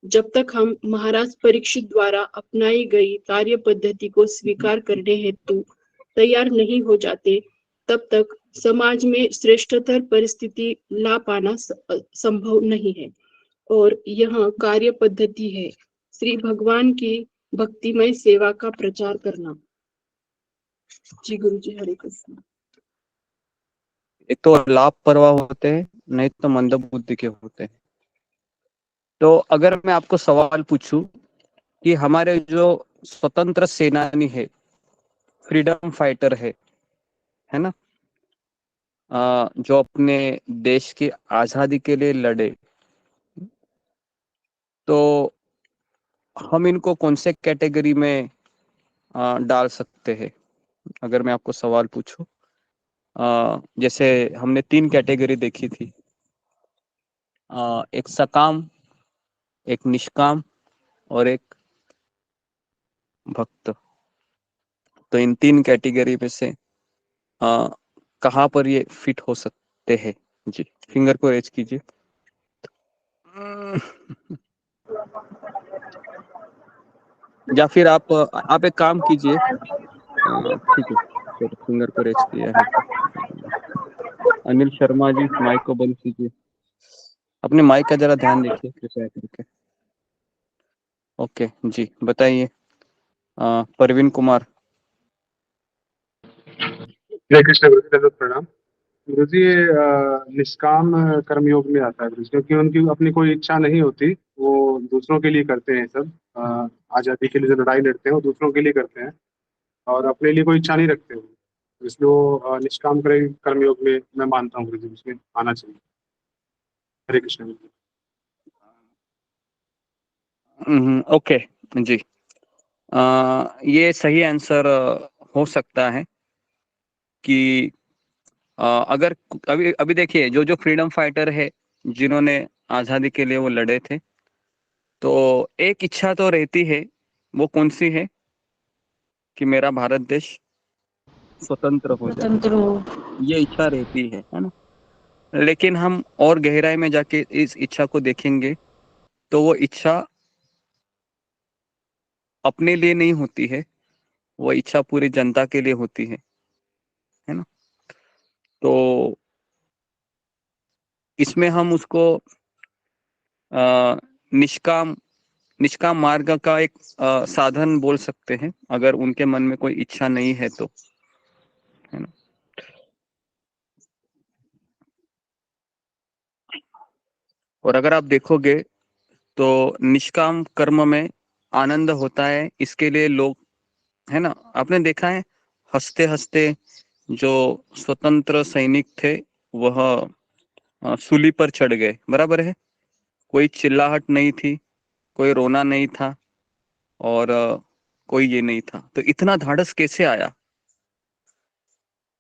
जब तक हम महाराज परीक्षित द्वारा अपनाई गई कार्य पद्धति को स्वीकार करने हेतु तैयार नहीं हो जाते, तब तक समाज में श्रेष्ठतर परिस्थिति ला पाना संभव नहीं है। और यह कार्य पद्धति है श्री भगवान की भक्तिमय सेवा का प्रचार करना। जी गुरु जी, हरे कृष्ण। एक तो लापरवाह होते हैं, नहीं तो मंद बुद्धि के होते हैं। तो अगर मैं आपको सवाल पूछूं कि हमारे जो स्वतंत्र सेनानी है, फ्रीडम फाइटर है ना, जो अपने देश की आजादी के लिए लड़े, तो हम इनको कौन से कैटेगरी में डाल सकते हैं? अगर मैं आपको सवाल पूछूं, जैसे हमने 3 कैटेगरी देखी थी, एक सकाम, एक निष्काम और एक भक्त। तो इन 3 कैटेगरी में से कहाँ पर ये फिट हो सकते हैं? जी फिंगर को रेज कीजिए। या फिर आप एक काम कीजिए, ठीक है, चलो फिंगर को रेज किया है तो अनिल शर्मा जी माइक को बंद कीजिए। अपने माइक का जरा ध्यान देखिए कृपया करके। ओके जी बताइए। परवीन कुमार। जय कृष्ण गुरु जी, दंडवत प्रणाम। गुरु जी, ये निष्काम कर्मयोग में आता है गुरु जी, क्योंकि उनकी अपनी कोई इच्छा नहीं होती, वो दूसरों के लिए करते हैं सब। आजादी के लिए जो लड़ाई लड़ते हैं वो दूसरों के लिए करते हैं और अपने लिए कोई इच्छा नहीं रखते वो, इसलिए वो निष्काम कर्मयोग में मैं मानता हूँ गुरु जी, उसमें आना चाहिए। हरे कृष्ण गुरु जी। ओके जी। ये सही आंसर हो सकता है कि अगर अभी अभी देखिए, जो जो फ्रीडम फाइटर है जिन्होंने आज़ादी के लिए वो लड़े थे, तो एक इच्छा तो रहती है। वो कौन सी है? कि मेरा भारत देश स्वतंत्र हो जाए, स्वतंत्र हो। ये इच्छा रहती है ना। लेकिन हम और गहराई में जाके इस इच्छा को देखेंगे तो वो इच्छा अपने लिए नहीं होती है, वो इच्छा पूरी जनता के लिए होती है ना। तो इसमें हम उसको निष्काम निष्काम मार्ग का एक साधन बोल सकते हैं, अगर उनके मन में कोई इच्छा नहीं है तो, है ना। और अगर आप देखोगे तो निष्काम कर्म में आनंद होता है, इसके लिए लोग, है ना, आपने देखा है हंसते हंसते जो स्वतंत्र सैनिक थे वह सूली पर चढ़ गए, बराबर है। कोई चिल्लाहट नहीं थी, कोई रोना नहीं था, और कोई ये नहीं था। तो इतना धाड़स कैसे आया?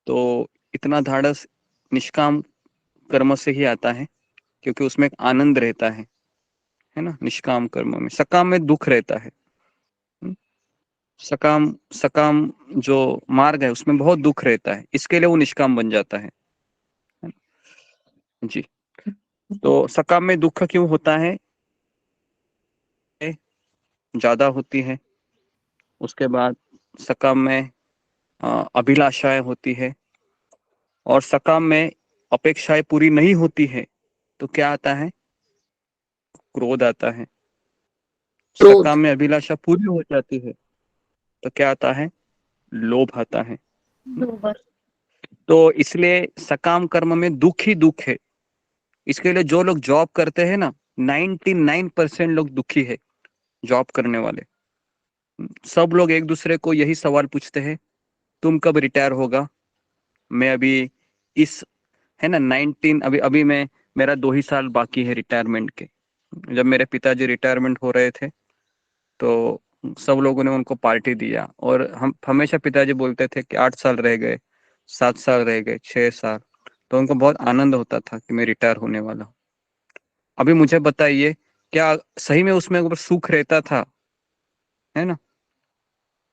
तो इतना धाड़स निष्काम कर्म से ही आता है, क्योंकि उसमें एक आनंद रहता है ना। निष्काम कर्म में, सकाम में दुख रहता है। सकाम सकाम जो मार्ग है उसमें बहुत दुख रहता है, इसके लिए वो निष्काम बन जाता है ना? जी। तो सकाम में दुख क्यों होता है? ज्यादा होती है। उसके बाद सकाम में अभिलाषाएं होती है, और सकाम में अपेक्षाएं पूरी नहीं होती है तो क्या आता है? क्रोध आता है। सकाम में अभिलाषा पूरी हो जाती है तो क्या आता है? लोभ आता है। तो इसलिए सकाम कर्म में दुख ही दुख है। इसके लिए जो लोग जॉब करते हैं ना, 99% लोग दुखी है जॉब करने वाले। सब लोग एक दूसरे को यही सवाल पूछते हैं, तुम कब रिटायर होगा? मैं अभी इस, है ना, 19 अभी अभी मैं, मेरा 2 ही साल बाकी है रिटायरमेंट के। जब मेरे पिताजी रिटायरमेंट हो रहे थे तो सब लोगों ने उनको पार्टी दिया, और हम हमेशा पिताजी बोलते थे कि 8 साल रह गए, 7 साल रह गए, 6 साल। तो उनको बहुत आनंद होता था कि मैं रिटायर होने वाला हूँ। अभी मुझे बताइए, क्या सही में उसमें सुख रहता था? है ना।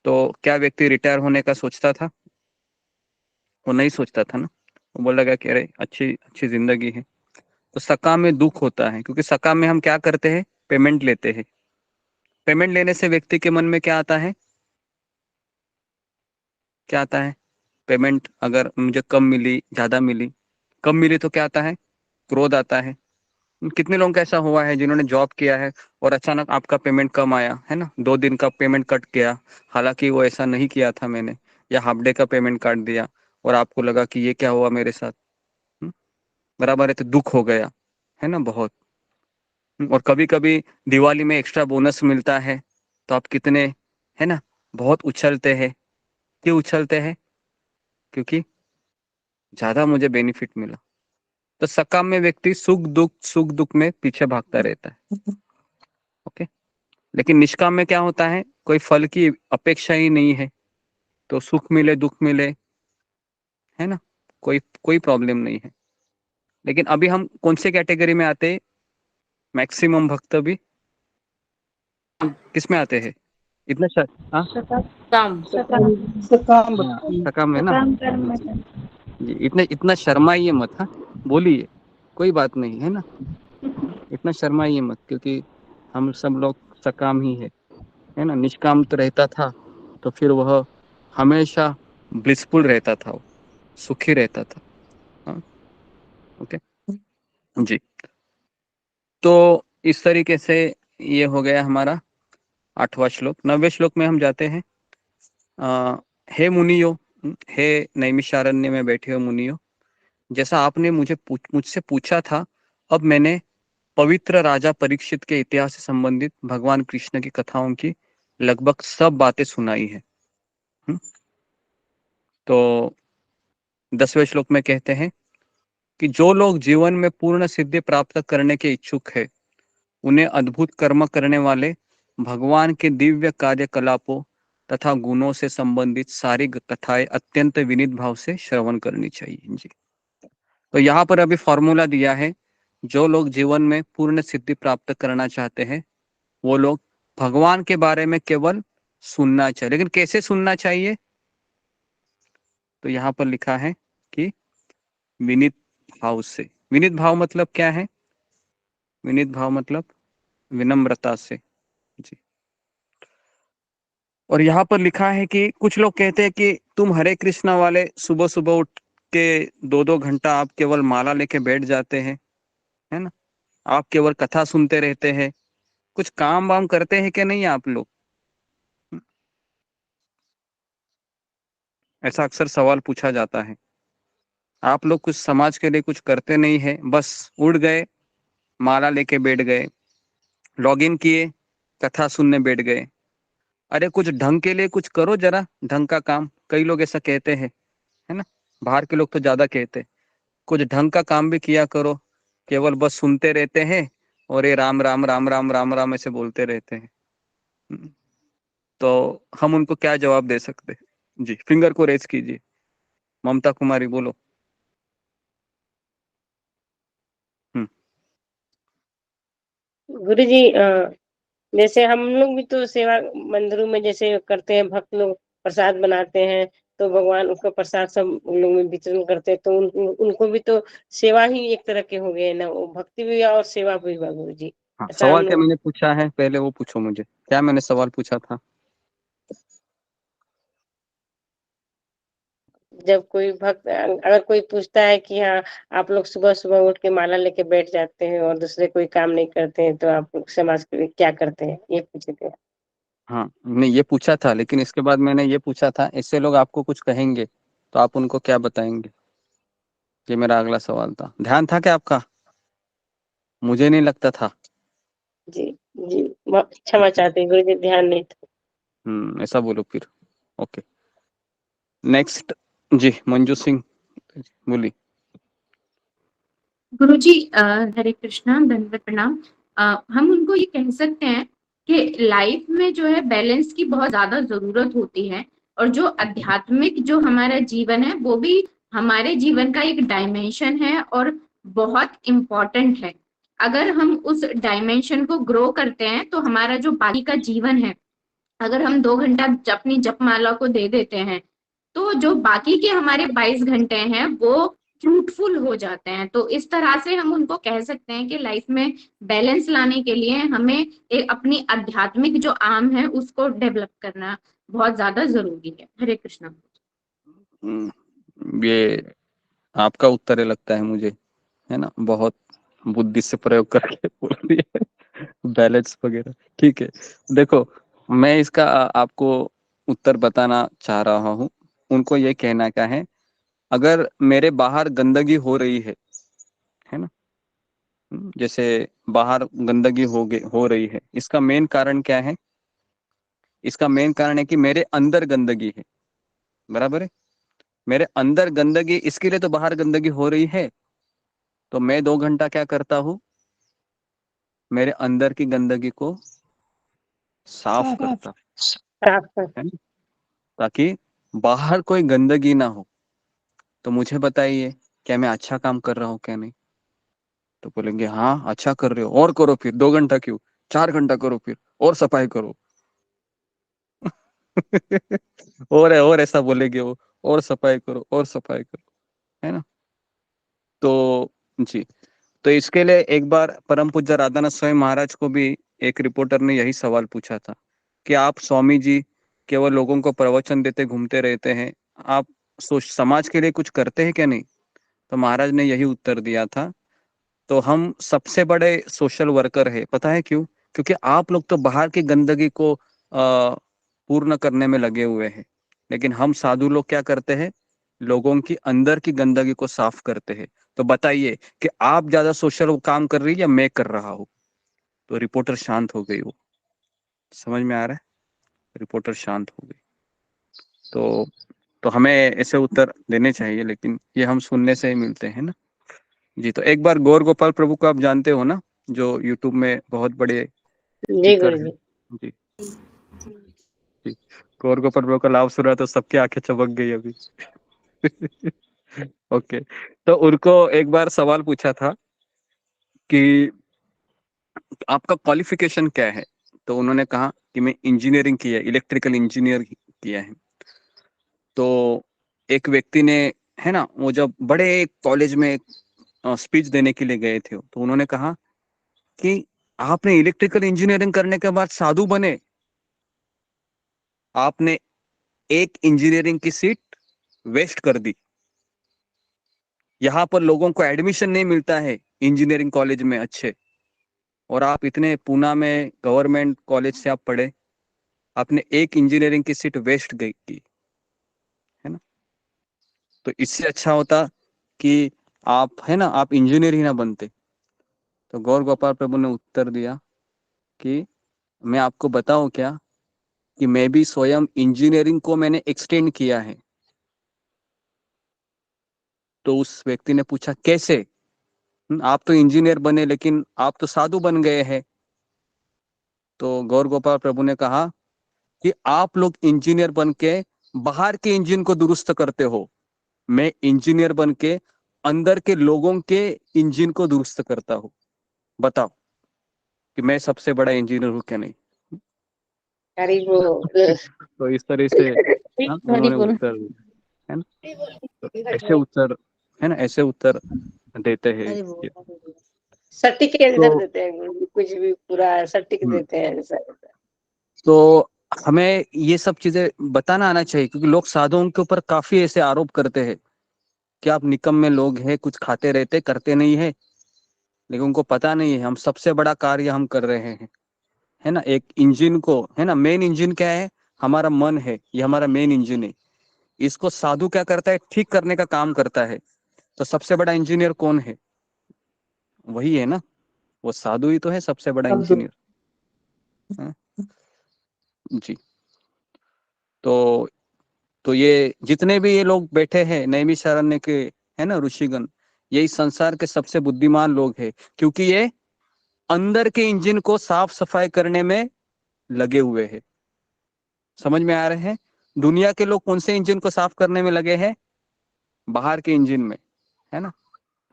तो क्या व्यक्ति रिटायर होने का सोचता था? वो नहीं सोचता था ना। वो बोल लगा कि अरे अच्छी अच्छी जिंदगी है। तो सकाम में दुख होता है, क्योंकि सकाम में हम क्या करते हैं? पेमेंट लेते हैं। पेमेंट लेने से व्यक्ति के मन में क्या आता है? क्या आता है? पेमेंट अगर मुझे कम मिली, ज्यादा मिली, कम मिली तो क्या आता है? क्रोध आता है। कितने लोगों का ऐसा हुआ है जिन्होंने जॉब किया है और अचानक आपका पेमेंट कम आया, है ना, 2 दिन का पेमेंट कट गया, हालांकि वो ऐसा नहीं किया था मैंने, या हाफ डे का पेमेंट काट दिया, और आपको लगा कि ये क्या हुआ मेरे साथ? बराबर है, तो दुख हो गया, है ना, बहुत। और कभी कभी दिवाली में एक्स्ट्रा बोनस मिलता है तो आप कितने, है ना, बहुत उछलते हैं। क्यों उछलते हैं? क्योंकि ज्यादा मुझे बेनिफिट मिला। तो सकाम में व्यक्ति सुख दुख में पीछे भागता रहता है। ओके। लेकिन निष्काम में क्या होता है? कोई फल की अपेक्षा ही नहीं है, तो सुख मिले दुख मिले, है ना, कोई कोई प्रॉब्लम नहीं है। लेकिन अभी हम कौन से कैटेगरी में आते हैं? मैक्सिमम भक्त भी किस में आते हैं? इतना हाँ, सकाम सकाम सकाम है ना। जी, इतना शर्माइए मत, हाँ, बोलिए, कोई बात नहीं, है ना। इतना शर्माइए मत, क्योंकि हम सब लोग सकाम ही है ना। निष्काम तो रहता था तो फिर वह हमेशा ब्लिसफुल रहता था, वो सुखी रहता था। हाँ, ओके जी। तो इस तरीके से ये हो गया हमारा 8वां श्लोक। 9वें श्लोक में हम जाते हैं। हे मुनियो, हे नैमिषारण्य में बैठे हो मुनियो, जैसा आपने मुझसे पूछा था, अब मैंने पवित्र राजा परीक्षित के इतिहास से संबंधित भगवान कृष्ण की कथाओं की लगभग सब बातें सुनाई है। तो 10वें श्लोक में कहते हैं कि जो लोग जीवन में पूर्ण सिद्धि प्राप्त करने के इच्छुक है, उन्हें अद्भुत कर्म करने वाले भगवान के दिव्य कार्यकलापों तथा गुणों से संबंधित सारी कथाएं अत्यंत विनीत भाव से श्रवण करनी चाहिए जी। तो यहाँ पर अभी फॉर्मूला दिया है, जो लोग जीवन में पूर्ण सिद्धि प्राप्त करना चाहते हैं वो लोग भगवान के बारे में केवल सुनना चाहिए। लेकिन कैसे सुनना चाहिए? तो यहाँ पर लिखा है कि विनीत भाव से। विनीत भाव मतलब क्या है? विनीत भाव मतलब विनम्रता से जी। और यहाँ पर लिखा है कि कुछ लोग कहते हैं कि तुम हरे कृष्णा वाले सुबह सुबह उठ के 2-2 घंटा आप केवल माला लेके बैठ जाते हैं, है ना, आप केवल कथा सुनते रहते हैं, कुछ काम वाम करते हैं कि नहीं आप लोग? ऐसा अक्सर सवाल पूछा जाता है। आप लोग कुछ समाज के लिए कुछ करते नहीं है, बस उड़ गए, माला लेके बैठ गए, लॉगिन किए, कथा सुनने बैठ गए। अरे कुछ ढंग के लिए कुछ करो, जरा ढंग का काम। कई लोग ऐसा कहते हैं, है ना, बाहर के लोग तो ज्यादा कहते हैं, कुछ ढंग का काम भी किया करो, केवल बस सुनते रहते हैं और ये राम राम राम राम राम राम ऐसे बोलते रहते हैं। तो हम उनको क्या जवाब दे सकते हैं जी? फिंगर को रेज कीजिए। ममता कुमारी बोलो। गुरु जी, जैसे हम लोग भी तो सेवा मंदिरों में जैसे करते हैं, भक्त लोग प्रसाद बनाते हैं तो भगवान उसका प्रसाद सब लोग में वितरण करते हैं, तो उनको भी तो सेवा ही एक तरह के हो गए ना, वो भक्ति भी हुआ और सेवा भी हुआ गुरु जी। हाँ, ऐसा हम सवाल क्या लोग मैंने पूछा है पहले वो पूछो मुझे, क्या मैंने सवाल पूछा था? जब कोई भक्त अगर कोई पूछता है कि हाँ आप लोग सुबह सुबह उठ के माला लेके बैठ जाते हैं और दूसरे कोई काम नहीं करते हैं, तो आप लोग समाज के लिए क्या करते हैं, ये पूछे थे। हाँ, नहीं ये पूछा था, लेकिन इसके बाद मैंने ये पूछा था, ऐसे लोग आपको कुछ कहेंगे तो आप उनको क्या बताएंगे? ये मेरा अगला सवाल था। ध्यान था क्या आपका? मुझे नहीं लगता था। जी जी, क्षमा चाहते हैं गुरु जी, ध्यान नहीं था। ऐसा बोलो फिर। ओके, नेक्स्ट जी, मंजू सिंह बोली। गुरुजी, हरे कृष्णा, दंडवत प्रणाम। हम उनको ये कह सकते हैं कि लाइफ में जो है बैलेंस की बहुत ज्यादा जरूरत होती है, और जो आध्यात्मिक जो हमारा जीवन है वो भी हमारे जीवन का एक डायमेंशन है और बहुत इम्पोर्टेंट है। अगर हम उस डायमेंशन को ग्रो करते हैं तो हमारा जो बाकी का जीवन है, अगर हम 2 घंटा अपनी जपमाला को दे देते हैं तो जो बाकी के हमारे 22 घंटे हैं वो फ्रूटफुल हो जाते हैं। तो इस तरह से हम उनको कह सकते हैं कि लाइफ में बैलेंस लाने के लिए हमें एक अपनी आध्यात्मिक जो आर्म है उसको डेवलप करना बहुत ज्यादा जरूरी है। हरे कृष्णा। ये आपका उत्तर है लगता है मुझे, है ना, बहुत बुद्धि से प्रयोग करके बोल दिया बैलेंस वगैरह। ठीक है, देखो मैं इसका आपको उत्तर बताना चाह रहा हूँ। उनको ये कहना क्या है, अगर मेरे बाहर गंदगी हो रही है ना, जैसे बाहर गंदगी हो रही है, इसका मेन कारण क्या है? इसका मेन कारण है कि मेरे अंदर गंदगी है, बराबर है। मेरे अंदर गंदगी, इसके लिए तो बाहर गंदगी हो रही है, तो मैं 2 घंटा क्या करता हूँ, मेरे अंदर की गंदगी को साफ करता है ना, ताकि बाहर कोई गंदगी ना हो। तो मुझे बताइए, क्या मैं अच्छा काम कर रहा हूँ क्या नहीं? तो बोलेंगे हाँ अच्छा कर रहे हो, और करो फिर, 2 घंटा क्यों, 4 घंटा करो फिर, और सफाई करो और ऐसा बोलेंगे वो, और सफाई करो और सफाई करो, है ना। तो जी, तो इसके लिए एक बार परम पूज्य राधानाथ स्वामी महाराज को भी एक रिपोर्टर ने यही सवाल पूछा था कि आप स्वामी जी केवल लोगों को प्रवचन देते घूमते रहते हैं, आप समाज के लिए कुछ करते हैं क्या नहीं? तो महाराज ने यही उत्तर दिया था, तो हम सबसे बड़े सोशल वर्कर है। पता है क्यों? क्योंकि आप लोग तो बाहर की गंदगी को पूर्ण करने में लगे हुए हैं, लेकिन हम साधु लोग क्या करते हैं, लोगों की अंदर की गंदगी को साफ करते हैं। तो बताइए कि आप ज्यादा सोशल काम कर रही है या मैं कर रहा हूँ? तो रिपोर्टर शांत हो गई। वो समझ में आ रहा है? रिपोर्टर शांत हो गई। तो हमें ऐसे उत्तर देने चाहिए, लेकिन ये हम सुनने से ही मिलते हैं ना जी। तो एक बार गौर गोपाल प्रभु को आप जानते हो ना, जो यूट्यूब में बहुत बड़े जी स्पीकर गुरु हैं जी। जी। जी, गौर गोपाल प्रभु का लाभ सुना तो सबकी आंखें चमक गई अभी। ओके, तो उनको एक बार सवाल पूछा था कि आपका क्वालिफिकेशन क्या है, तो उन्होंने कहा कि मैं इंजीनियरिंग किया है, इलेक्ट्रिकल इंजीनियर किया है। तो एक व्यक्ति ने, है ना, वो जब बड़े कॉलेज में स्पीच देने के लिए गए थे, तो उन्होंने कहा कि आपने इलेक्ट्रिकल इंजीनियरिंग करने के बाद साधु बने, आपने एक इंजीनियरिंग की सीट वेस्ट कर दी। यहाँ पर लोगों को एडमिशन नहीं मिलता है इंजीनियरिंग कॉलेज में अच्छे, और आप इतने पूना में गवर्नमेंट कॉलेज से आप पढ़े, आपने एक इंजीनियरिंग की सीट वेस्ट गई की, है ना। तो इससे अच्छा होता कि आप, है ना, आप इंजीनियर ही ना बनते। तो गौर गोपाल प्रभु ने उत्तर दिया कि मैं आपको बताऊं क्या, कि मैं भी स्वयं इंजीनियरिंग को मैंने एक्सटेंड किया है। तो उस व्यक्ति ने पूछा कैसे? आप तो इंजीनियर बने लेकिन आप तो साधु बन गए हैं। तो गौर गोपाल प्रभु ने कहा कि आप लोग इंजीनियर बन के बाहर के इंजन को दुरुस्त करते हो, मैं इंजीनियर बन के अंदर के लोगों के इंजन को दुरुस्त करता हूँ। बताओ कि मैं सबसे बड़ा इंजीनियर हूँ क्या नहीं? हरी बोल। तो इस तरह से हरी उन्होंने बोल। उत्तर दिया, है ना। तो ऐसे उत्तर, है ना, ऐसे उत्तर देते हैं ये। सर्टिफिकेट इधर तो देते हैं गुरु जी, कुछ भी पूरा सर्टिफिकेट देते हैं ऐसा। तो हमें ये सब चीजें बताना आना चाहिए, क्योंकि लोग साधुओं के ऊपर काफी ऐसे आरोप करते हैं कि आप निकम्मे लोग हैं, कुछ खाते रहते करते नहीं है। लेकिन उनको पता नहीं है हम सबसे बड़ा कार्य हम कर रहे हैं, है ना। एक इंजन को, है ना, मेन इंजन क्या है? हमारा मन है, ये हमारा मेन इंजन है। इसको साधु क्या करता है? ठीक करने का काम करता है। तो सबसे बड़ा इंजीनियर कौन है? वही है ना, वो साधु ही तो है सबसे बड़ा इंजीनियर। हाँ, जी। तो ये जितने भी ये लोग बैठे हैं नैमिषारण्य के, है ना, ऋषिगण, यही संसार के सबसे बुद्धिमान लोग हैं, क्योंकि ये अंदर के इंजन को साफ सफाई करने में लगे हुए हैं। समझ में आ रहे हैं? दुनिया के लोग कौन से इंजन को साफ करने में लगे हैं? बाहर के इंजन में, है ना।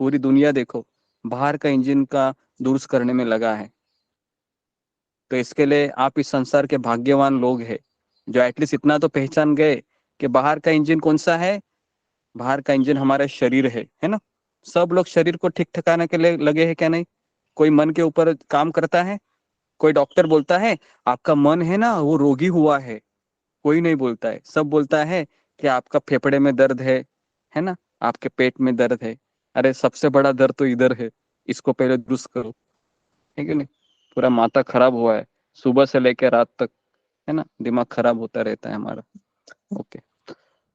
पूरी दुनिया देखो बाहर का इंजन का दुरुस्त करने में लगा है। तो इसके लिए आप इस संसार के भाग्यवान लोग हैं, जो एटलीस्ट इतना तो पहचान गए कि बाहर का इंजन कौन सा है। बाहर का इंजन हमारा शरीर है ना। सब लोग शरीर को ठीक ठिकाने के लिए लगे हैं क्या नहीं? कोई मन के ऊपर काम करता है? कोई डॉक्टर बोलता है आपका मन है ना वो रोगी हुआ है? कोई नहीं बोलता है। सब बोलता है कि आपका फेफड़े में दर्द है ना, आपके पेट में दर्द है। अरे सबसे बड़ा दर्द तो इधर है, इसको पहले दुरुस्त करो, है कि नहीं। पूरा माथा खराब हुआ है सुबह से लेकर रात तक, है ना, दिमाग खराब होता रहता है हमारा। ओके,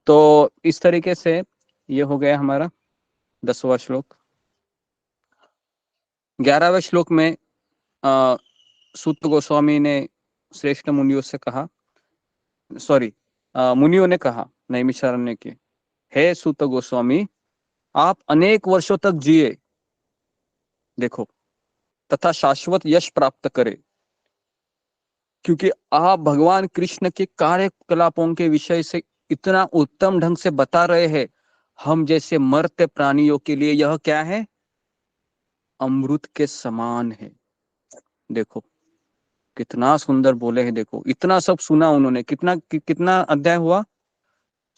तो इस तरीके से ये हो गया हमारा 10वां श्लोक। 11वें श्लोक में सूत गोस्वामी ने श्रेष्ठ मुनियों से कहा, सॉरी, मुनियों ने कहा नैमिषारण्य के, हे सूत गोस्वामी, आप अनेक वर्षों तक जिए, देखो, तथा शाश्वत यश प्राप्त करे, क्योंकि आप भगवान कृष्ण के कार्यकलापों के विषय से इतना उत्तम ढंग से बता रहे हैं। हम जैसे मर्त्य प्राणियों के लिए यह क्या है? अमृत के समान है। देखो कितना सुंदर बोले हैं। देखो इतना सब सुना उन्होंने, कितना अध्याय हुआ?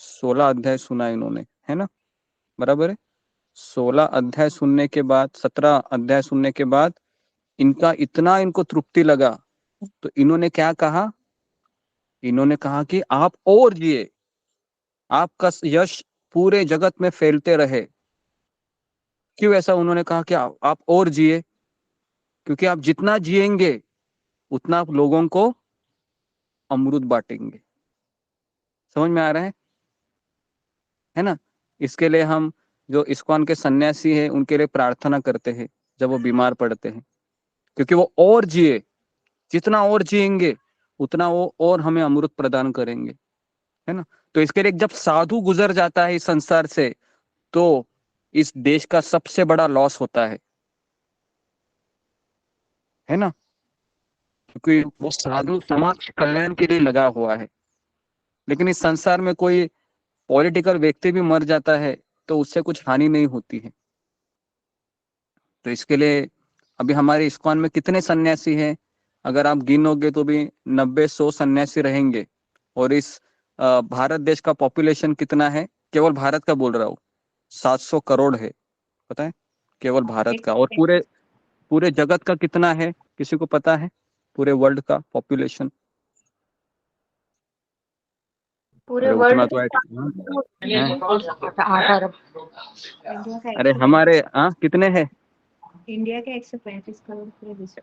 16 अध्याय सुना इन्होंने, है ना, बराबर है। 16 अध्याय सुनने के बाद, 17 अध्याय सुनने के बाद इनका इतना इनको तृप्ति लगा, तो इन्होंने क्या कहा? इन्होंने कहा कि आप और जिए, आपका यश पूरे जगत में फैलते रहे। क्यों ऐसा उन्होंने कहा कि आप और जिए? क्योंकि आप जितना जिएंगे उतना आप लोगों को अमृत बांटेंगे। समझ में आ रहा है ना। इसके लिए हम जो इस्कॉन के सन्यासी है उनके लिए प्रार्थना करते हैं जब वो बीमार पड़ते हैं, क्योंकि वो और जिए, जितना और जिएंगे उतना वो और हमें अमृत प्रदान करेंगे, है ना। तो इसके लिए जब साधु गुजर जाता है इस संसार से तो इस देश का सबसे बड़ा लॉस होता है ना, क्योंकि वो साधु समाज कल्याण के लिए लगा हुआ है। लेकिन इस संसार में कोई पॉलिटिकल व्यक्ति भी मर जाता है तो उससे कुछ हानि नहीं होती है। तो इसके लिए अभी हमारे इस्कॉन में कितने सन्यासी हैं, अगर आप गिनोगे तो भी 90-100 सन्यासी रहेंगे। और इस भारत देश का पॉपुलेशन कितना है, केवल भारत का बोल रहा हूँ, 700 करोड़ है, पता है, केवल भारत का। और पूरे जगत का कितना है, किसी को पता है पूरे वर्ल्ड का पॉपुलेशन? पूरे अरे वर्ल्ड उतना तो है। इंडिया का अरे हमारे कितने हैं? इंडिया के 135 करोड़ पूरे विश्व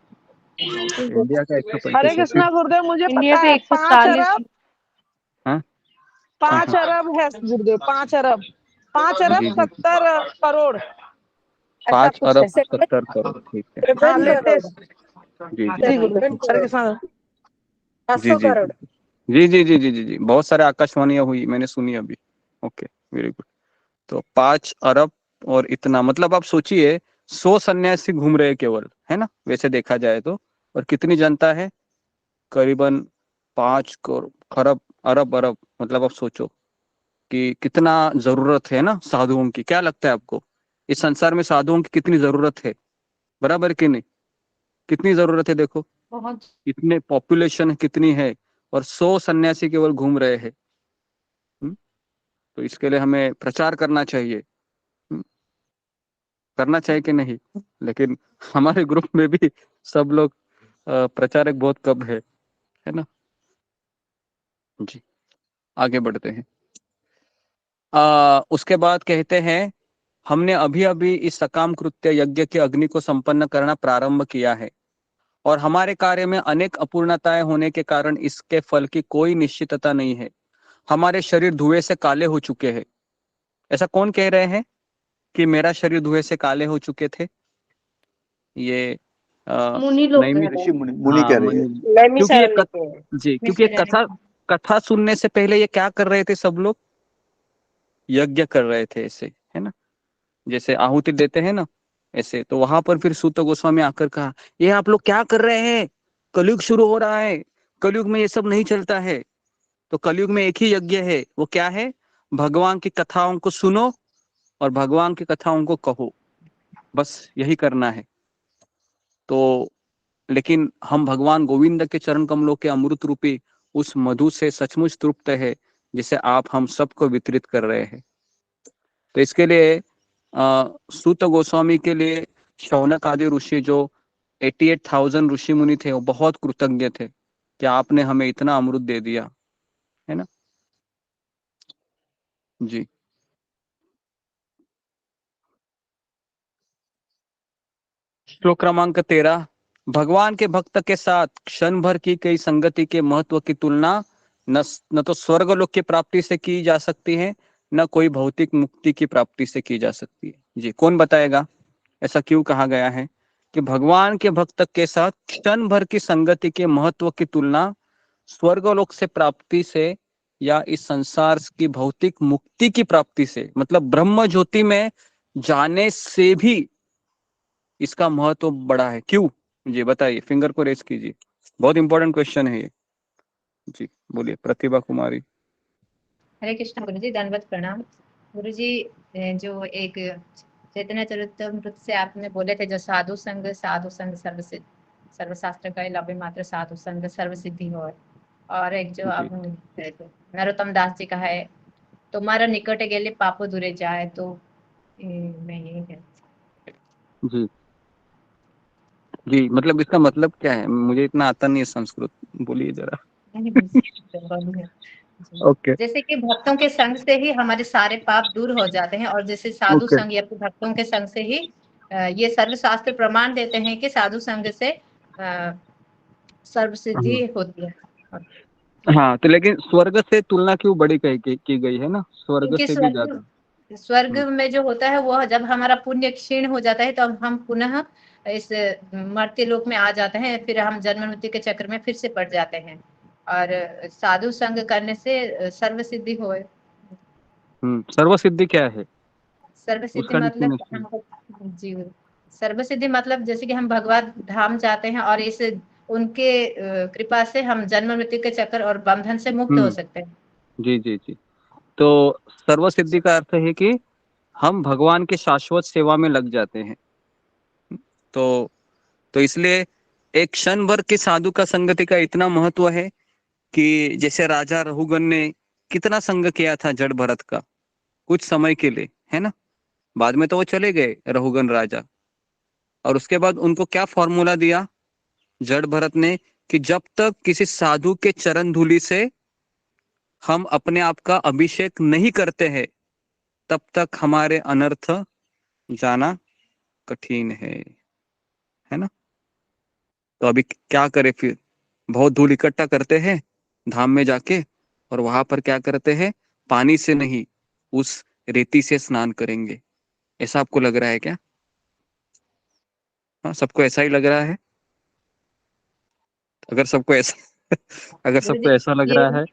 इंडिया का 135 हरे कृष्णा गुरुदेव, मुझे इंडिया पता के है 5 अरब 5 हाँ। अरब है गुरुदेव, 5 अरब 5 अरब जी, जी। 70 करोड़ 5 कुछ अरब है। 70 करोड़, ठीक है। हाँ, लेटेस्ट जी जी गुरुदेव, हरे कृष्णा। जी जी जी जी जी जी जी जी बहुत सारे आकाशवाणियां हुई, मैंने सुनी अभी। Okay, very good. तो 5 अरब और इतना, मतलब आप सोचिए 100 सन्यासी घूम रहे केवल, है ना, वैसे देखा जाए तो। और कितनी जनता है, करीबन 5 खरब अरब, मतलब आप सोचो कि कितना जरूरत है ना साधुओं की। क्या लगता है आपको, इस संसार में साधुओं की कितनी जरूरत है, बराबर कि नहीं? कितनी जरूरत है, देखो बहुत। इतने पॉपुलेशन कितनी है और 100 सन्यासी केवल घूम रहे हैं। तो इसके लिए हमें प्रचार करना चाहिए, करना चाहिए कि नहीं? लेकिन हमारे ग्रुप में भी सब लोग प्रचारक बहुत कम है ना। जी, आगे बढ़ते हैं। उसके बाद कहते हैं, हमने अभी अभी इस सकाम कृत्य यज्ञ के अग्नि को संपन्न करना प्रारंभ किया है और हमारे कार्य में अनेक अपूर्णताएं होने के कारण इसके फल की कोई निश्चितता नहीं है। हमारे शरीर धुएं से काले हो चुके हैं। ऐसा कौन कह रहे हैं कि मेरा शरीर धुएं से काले हो चुके थे? ये मुनि लोग नैमी कह रहे ऋषि हैं। मुनि कह रही है। क्योंकि ये नैमिषारण्य के हैं। जी, क्योंकि ये कथा सुनने से पहले ये क्या कर रहे थे, सब लोग यज्ञ कर रहे थे ऐसे, है ना, जैसे आहुति देते हैं ना ऐसे। तो वहां पर फिर सूत गोस्वामी आकर कहा, ये आप लोग क्या कर रहे हैं, कलयुग शुरू हो रहा है, कलयुग में ये सब नहीं चलता है। तो कलयुग में एक ही यज्ञ है, वो क्या है, भगवान की कथाओं को सुनो और भगवान की कथाओं को कहो, बस यही करना है। तो लेकिन हम भगवान गोविंद के चरण कमलों के अमृत रूपी उस मधु से सचमुच तृप्त है, जिसे आप हम सबको वितरित कर रहे हैं। तो इसके लिए सूत गोस्वामी के लिए शौनक आदि ऋषि, जो 88,000 ऋषि मुनि थे, वो बहुत कृतज्ञ थे कि आपने हमें इतना अमृत दे दिया, है ना। जी, श्लोक क्रमांक 13। भगवान के भक्त के साथ क्षण भर की गई संगति के महत्व की तुलना न तो स्वर्गलोक की प्राप्ति से की जा सकती है, न कोई भौतिक मुक्ति की प्राप्ति से की जा सकती है। जी, कौन बताएगा ऐसा क्यों कहा गया है कि भगवान के भक्त के साथ क्षण भर की संगति के महत्व की तुलना स्वर्गलोक से प्राप्ति से या इस संसार की भौतिक मुक्ति की प्राप्ति से, मतलब ब्रह्म ज्योति में जाने से भी इसका महत्व बड़ा है? क्यों? जी बताइए, फिंगर को रेस कीजिए, बहुत इंपॉर्टेंट क्वेश्चन है ये। जी बोलिए, प्रतिभा कुमारी। हरे कृष्ण गुरु जी, दंडवत प्रणाम। गुरु जी, जो एक चैतन्य चरितमृत से आपने बोले थे, जो साधु संग सर्वसिद्ध, सर्वशास्त्र का लभ्य मात्र साधु संग सर्व सिद्धि हो, और एक जो आपने नरोत्तम दास जी का है, तुम्हारा निकट गेले पापो दूरे जाए। तो मैं यही कहती। जी जी, मतलब इसका मतलब क्या है? मुझे इतना आता नहीं है संस्कृत, बोलिए जरा। ओके। जैसे कि भक्तों के संग से ही हमारे सारे पाप दूर हो जाते हैं, और जैसे साधु ओके। संग या फिर भक्तों के संग से ही ये सर्वशास्त्र प्रमाण देते हैं कि साधु संग से सर्व सिद्धि होती है। हाँ, तो लेकिन स्वर्ग से तुलना क्यों बड़ी की गई है ना, स्वर्ग क्योंकि से भी ज्यादा। स्वर्ग में जो होता है वो जब हमारा पुण्य क्षीण हो जाता है तो हम पुनः इस मर्त्य लोक में आ जाते हैं, फिर हम जन्म मृत्यु के चक्र में फिर से पड़ जाते हैं। और साधु संग करने से सर्व सिद्धि हो। सर्व सिद्धि क्या है, सर्व सिद्धि उसका मतलब डेफिनेशन। हमको जी सर्व सिद्धि मतलब जैसे कि हम भगवान धाम जाते हैं और इस उनके कृपा से हम जन्म मृत्यु के चक्र और बंधन से मुक्त हो सकते हैं। जी जी जी। तो सर्व सिद्धि का अर्थ है कि हम भगवान के शाश्वत सेवा में लग जाते हैं। तो इसलिए एक क्षण भर के साधु का संगति का इतना महत्व है कि जैसे राजा रघुगण ने कितना संग किया था जड़ भरत का, कुछ समय के लिए, है ना। बाद में तो वो चले गए रघुगण राजा, और उसके बाद उनको क्या फॉर्मूला दिया जड़ भरत ने कि जब तक किसी साधु के चरण धूलि से हम अपने आप का अभिषेक नहीं करते हैं तब तक हमारे अनर्थ जाना कठिन है ना। तो अभी क्या करें फिर, बहुत धूल इकट्ठा करते हैं धाम में जाके, और वहां पर क्या करते हैं, पानी से नहीं उस रेती से स्नान करेंगे। ऐसा आपको लग रहा है क्या? हाँ, सबको ऐसा ही लग रहा है। अगर सबको ऐसा अगर सबको गुरुजी ऐसा लग ये रहा है,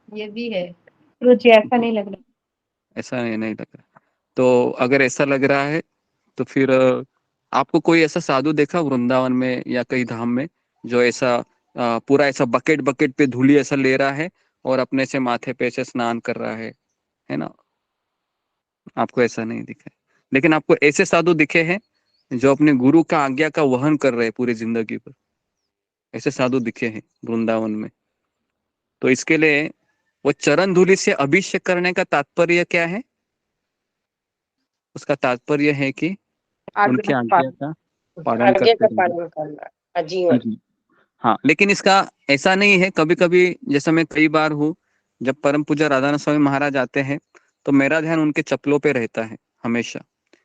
ये भी है गुरुजी, ऐसा नहीं लग रहा। ऐसा नहीं लग रहा, तो अगर ऐसा लग रहा है तो फिर आपको कोई ऐसा साधु देखा वृंदावन में या कई धाम में जो ऐसा पूरा ऐसा बकेट बकेट पे धूली ऐसा ले रहा है और अपने से माथे पे ऐसे स्नान कर रहा है ना? आपको ऐसा नहीं दिखा है। लेकिन आपको ऐसे साधु दिखे हैं जो अपने गुरु का आज्ञा का वहन कर रहे हैं पूरी जिंदगी पर। ऐसे साधु दिखे हैं वृंदावन में। तो इसके लिए वो चरण धूलि से अभिषेक करने का तात्पर्य क्या है? उसका तात्पर्य है कि उनकी आज्ञा का पालन आज्ञा करते का रहेंगे। पालन करना आजीवन। जी। हाँ, लेकिन इसका ऐसा नहीं है, कभी कभी जैसा मैं कई बार हूँ, जब परम पूज्य राधानाथ स्वामी महाराज आते हैं तो मेरा ध्यान उनके चप्पलों पे रहता है हमेशा,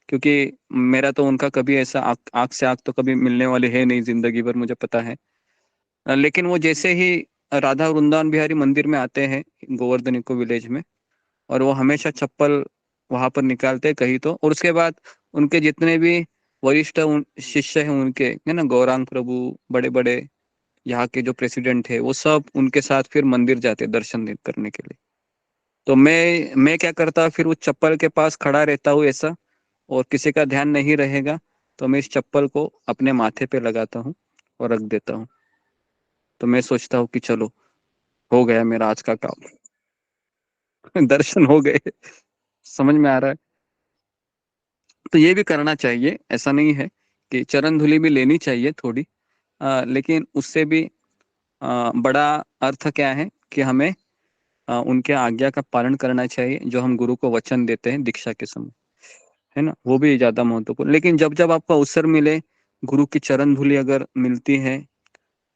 क्योंकि मेरा तो उनका कभी ऐसा आँख से आँख तो कभी मिलने वाली है नहीं जिंदगी भर, मुझे पता है। लेकिन वो जैसे ही राधा वृंदावन बिहारी मंदिर में आते हैं गोवर्धन इको विलेज में, और वो हमेशा चप्पल वहां पर निकालते हैं कहीं तो, और उसके बाद उनके जितने भी वरिष्ठ शिष्य हैं उनके, है ना, गौरांग प्रभु, बड़े बड़े यहाँ के जो प्रेसिडेंट है, वो सब उनके साथ फिर मंदिर जाते दर्शन करने के लिए। तो मैं क्या करता, फिर उस चप्पल के पास खड़ा रहता हूँ ऐसा, और किसी का ध्यान नहीं रहेगा तो मैं इस चप्पल को अपने माथे पे लगाता हूँ और रख देता हूँ। तो मैं सोचता हूँ कि चलो हो गया मेरा आज का काम दर्शन हो गए। समझ में आ रहा है? तो ये भी करना चाहिए, ऐसा नहीं है कि चरण धूलि भी लेनी चाहिए थोड़ी, लेकिन उससे भी बड़ा अर्थ क्या है कि हमें उनके आज्ञा का पालन करना चाहिए जो हम गुरु को वचन देते हैं दीक्षा के समय, है ना, वो भी ज्यादा महत्वपूर्ण। लेकिन जब जब आपको अवसर मिले, गुरु की चरण धूलि अगर मिलती है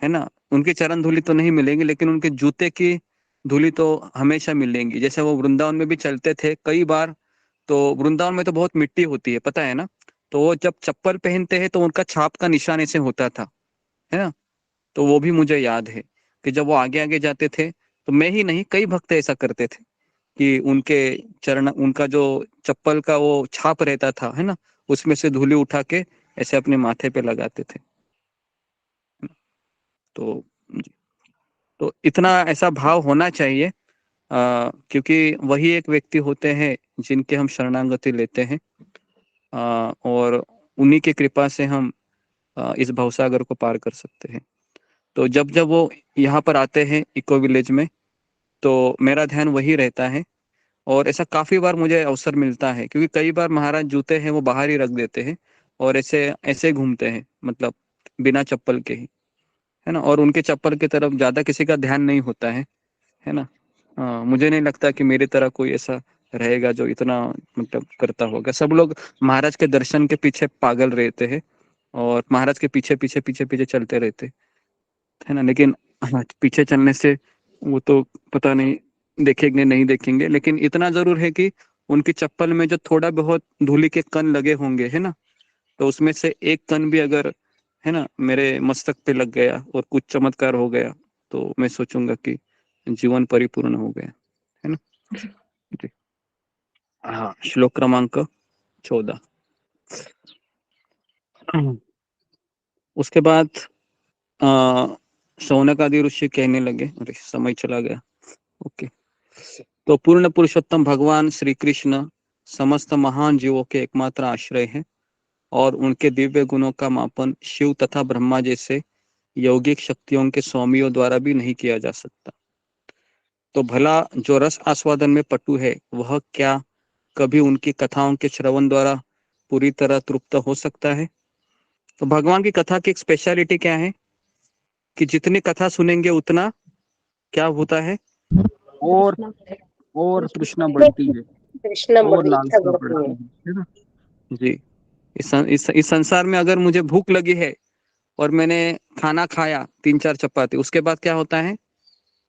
ना, उनकी चरण धूलि तो नहीं मिलेगी लेकिन उनके जूते की धूलि तो हमेशा मिलेंगी। जैसे वो वृंदावन में भी चलते थे कई बार, तो वृंदावन में तो बहुत मिट्टी होती है, पता है ना। तो वो जब चप्पल पहनते हैं तो उनका छाप का निशान ऐसे होता था, है ना। तो वो भी मुझे याद है कि जब वो आगे आगे जाते थे तो मैं ही नहीं, कई भक्त ऐसा करते थे कि उनके चरण, उनका जो चप्पल का वो छाप रहता था, है ना, उसमें से धूली उठा के ऐसे अपने माथे पे लगाते थे। तो तो इतना ऐसा भाव होना चाहिए, क्योंकि वही एक व्यक्ति होते हैं जिनके हम शरणागति लेते हैं, और उन्हीं की कृपा से हम इस भवसागर को पार कर सकते हैं। तो जब जब वो यहाँ पर आते हैं इको विलेज में, तो मेरा ध्यान वही रहता है। और ऐसा काफी बार मुझे अवसर मिलता है, क्योंकि कई बार महाराज जूते हैं वो बाहर ही रख देते हैं और ऐसे ऐसे घूमते हैं, मतलब बिना चप्पल के ही, है ना। और उनके चप्पल की तरफ ज्यादा किसी का ध्यान नहीं होता है ना। मुझे नहीं लगता कि मेरी तरह कोई ऐसा रहेगा जो इतना मतलब करता होगा। सब लोग महाराज के दर्शन के पीछे पागल रहते हैं और महाराज के पीछे पीछे पीछे पीछे चलते रहते, है ना। लेकिन हाँ, पीछे चलने से वो तो पता नहीं देखेंगे नहीं देखेंगे, लेकिन इतना जरूर है कि उनकी चप्पल में जो थोड़ा बहुत धूली के कण लगे होंगे, है ना, तो उसमें से एक कण भी अगर, है ना, मेरे मस्तक पे लग गया और कुछ चमत्कार हो गया, तो मैं सोचूंगा कि जीवन परिपूर्ण हो गया, है ना जी। हाँ, श्लोक क्रमांक 14। उसके बाद शौनक आदि ऋषि कहने लगे, अरे समय चला गया, ओके। तो पूर्ण पुरुषोत्तम भगवान श्री कृष्ण समस्त महान जीवों के एकमात्र आश्रय हैं और उनके दिव्य गुणों का मापन शिव तथा ब्रह्मा जैसे यौगिक शक्तियों के स्वामियों द्वारा भी नहीं किया जा सकता। तो भला जो रस आस्वादन में पटु है वह क्या कभी उनकी कथाओं के श्रवण द्वारा पूरी तरह तृप्त हो सकता है? तो भगवान की कथा की एक स्पेशलिटी क्या है कि जितनी कथा सुनेंगे उतना क्या होता है, और तृष्णा बढ़ती है कृष्ण और इच्छा लालसा बढ़ती बढ़ती है। है ना जी। इस संसार में अगर मुझे भूख लगी है और मैंने खाना खाया 3-4 चपाती, उसके बाद क्या होता है,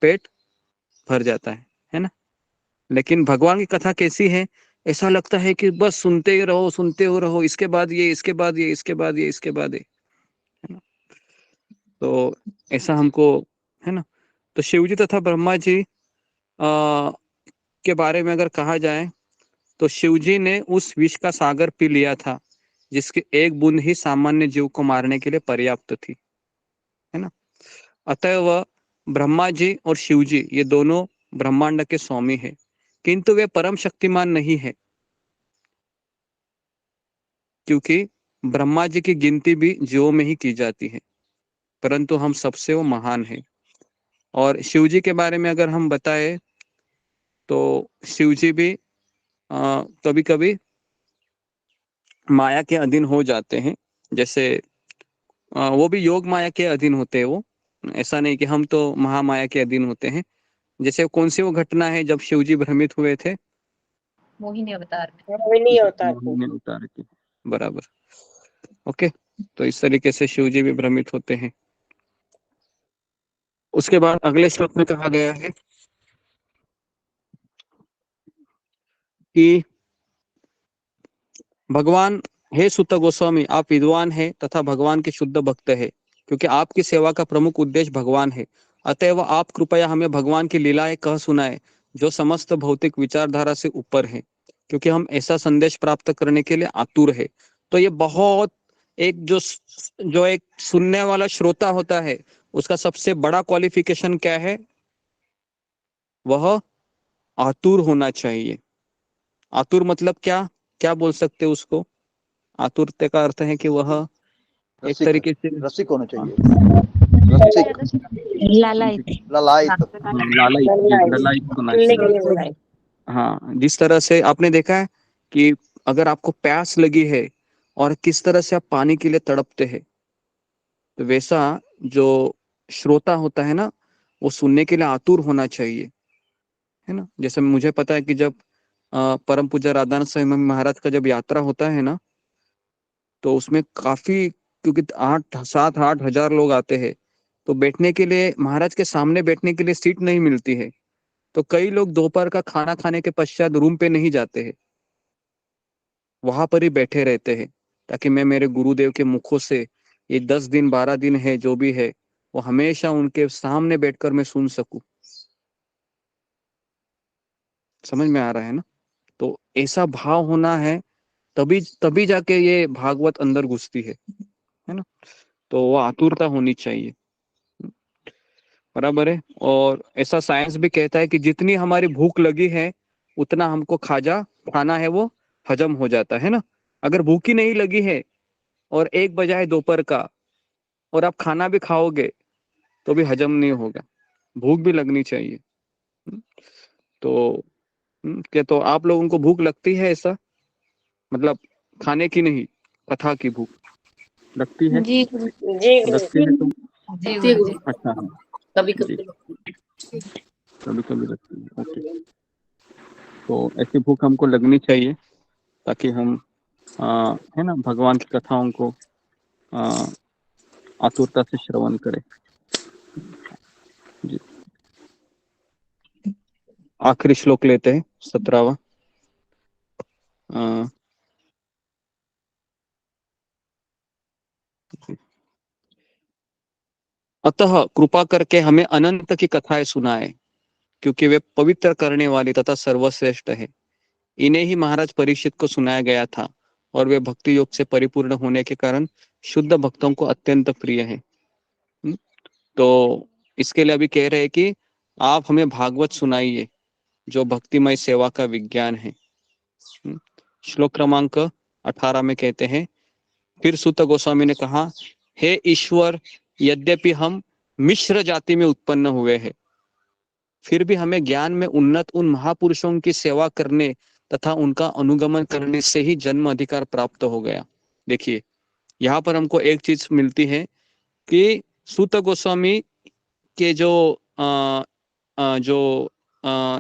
पेट भर जाता है ना। लेकिन भगवान की कथा कैसी है, ऐसा लगता है कि बस सुनते ही रहो, सुनते हो रहो, इसके बाद ये, इसके बाद ये, इसके बाद ये, इसके बाद ये, है ना। तो ऐसा हमको, है ना। तो शिव जी तथा ब्रह्मा जी के बारे में अगर कहा जाए तो शिव जी ने उस विष का सागर पी लिया था जिसकी एक बूंद ही सामान्य जीव को मारने के लिए पर्याप्त थी, है ना। अतएव ब्रह्मा जी और शिव जी ये दोनों ब्रह्मांड के स्वामी हैं, किंतु वे परम शक्तिमान नहीं है, क्योंकि ब्रह्मा जी की गिनती भी जीवों में ही की जाती है, परंतु हम सबसे वो महान है। और शिव जी के बारे में अगर हम बताएं तो शिव जी भी कभी कभी माया के अधीन हो जाते हैं, जैसे वो भी योग माया के अधीन होते हैं। वो ऐसा नहीं कि हम तो महामाया के अधीन होते हैं। जैसे कौन सी वो घटना है जब शिव जी भ्रमित हुए थे, मोहिनी अवतार में। मोहिनी अवतार की। मोहिनी अवतार की, बराबर, ओके। तो इस तरीके से शिव जी भी भ्रमित होते हैं। उसके बाद अगले श्लोक में कहा गया है कि भगवान, हे सुत गोस्वामी, आप विद्वान हैं तथा भगवान के शुद्ध भक्त हैं, क्योंकि आपकी सेवा का प्रमुख उद्देश्य भगवान है। अतएव आप कृपया हमें भगवान की लीलाएं कह सुनाए जो समस्त भौतिक विचारधारा से ऊपर है, क्योंकि हम ऐसा संदेश प्राप्त करने के लिए आतुर है। तो ये बहुत एक जो एक सुनने वाला श्रोता होता है उसका सबसे बड़ा क्वालिफिकेशन क्या है, वह आतुर होना चाहिए। आतुर मतलब क्या, क्या बोल सकते हैं उसको? आतुरता का अर्थ है कि वह एक तरीके से रसिक होना चाहिए, रसिक, लालायित। ललायत। ललायत होना चाहिए। हाँ, जिस तरह से आपने देखा है कि अगर आपको प्यास लगी है और किस तरह से आप पानी के लिए तड़पते हैं, तो वैसा जो श्रोता होता है ना, वो सुनने के लिए आतुर होना चाहिए, है ना। जैसे मुझे पता है कि जब परम पूज्य राधानाथ स्वामी महाराज का जब यात्रा होता है ना, तो उसमें काफी, क्योंकि 8-7-8 हजार लोग आते हैं, तो बैठने के लिए महाराज के सामने बैठने के लिए सीट नहीं मिलती है। तो कई लोग दोपहर का खाना खाने के पश्चात रूम पे नहीं जाते हैं, वहां पर ही बैठे रहते हैं, ताकि मैं मेरे गुरुदेव के मुखों से ये 10 दिन 12 दिन है जो भी है, वो हमेशा उनके सामने बैठकर मैं सुन सकूं। समझ में आ रहा है ना। तो ऐसा भाव होना है, तभी तभी जाके ये भागवत अंदर घुसती है ना। तो वो आतुरता होनी चाहिए, बराबर है। और ऐसा साइंस भी कहता है कि जितनी हमारी भूख लगी है उतना हमको खाजा खाना है वो हजम हो जाता है ना। अगर भूख ही नहीं लगी है और 1 बजा है दोपहर का और आप खाना भी खाओगे तो भी हजम नहीं होगा, भूख भी लगनी चाहिए। तो क्या, तो आप लोगों को भूख लगती है ऐसा, मतलब खाने की नहीं, कथा की भूख लगती है? जी जी लगती है तो जी गुरु जी। अच्छा, हाँ कभी जी, कभी कभी लगती है, ओके। तो ऐसी भूख हमको लगनी चाहिए ताकि हम है ना भगवान की कथाओं को आतुरता से श्रवण करें जी। आखिरी श्लोक लेते हैं, 17वां। अतः कृपा करके हमें अनंत की कथाएं सुनाए, क्योंकि वे पवित्र करने वाले तथा सर्वश्रेष्ठ है। इन्हें ही महाराज परीक्षित को सुनाया गया था और वे भक्ति योग से परिपूर्ण होने के कारण शुद्ध भक्तों को अत्यंत प्रिय है। तो इसके लिए अभी कह रहे हैं कि आप हमें भागवत सुनाइए जो भक्तिमय सेवा का विज्ञान है। श्लोक क्रमांक 18 में कहते हैं, फिर सूत गोस्वामी ने कहा, हे ईश्वर, यद्यपि हम मिश्र जाति में उत्पन्न हुए हैं, फिर भी हमें ज्ञान में उन्नत उन महापुरुषों की सेवा करने तथा उनका अनुगमन करने से ही जन्म अधिकार प्राप्त हो गया। देखिए, यहाँ पर हमको एक चीज मिलती है कि सूत गोस्वामी के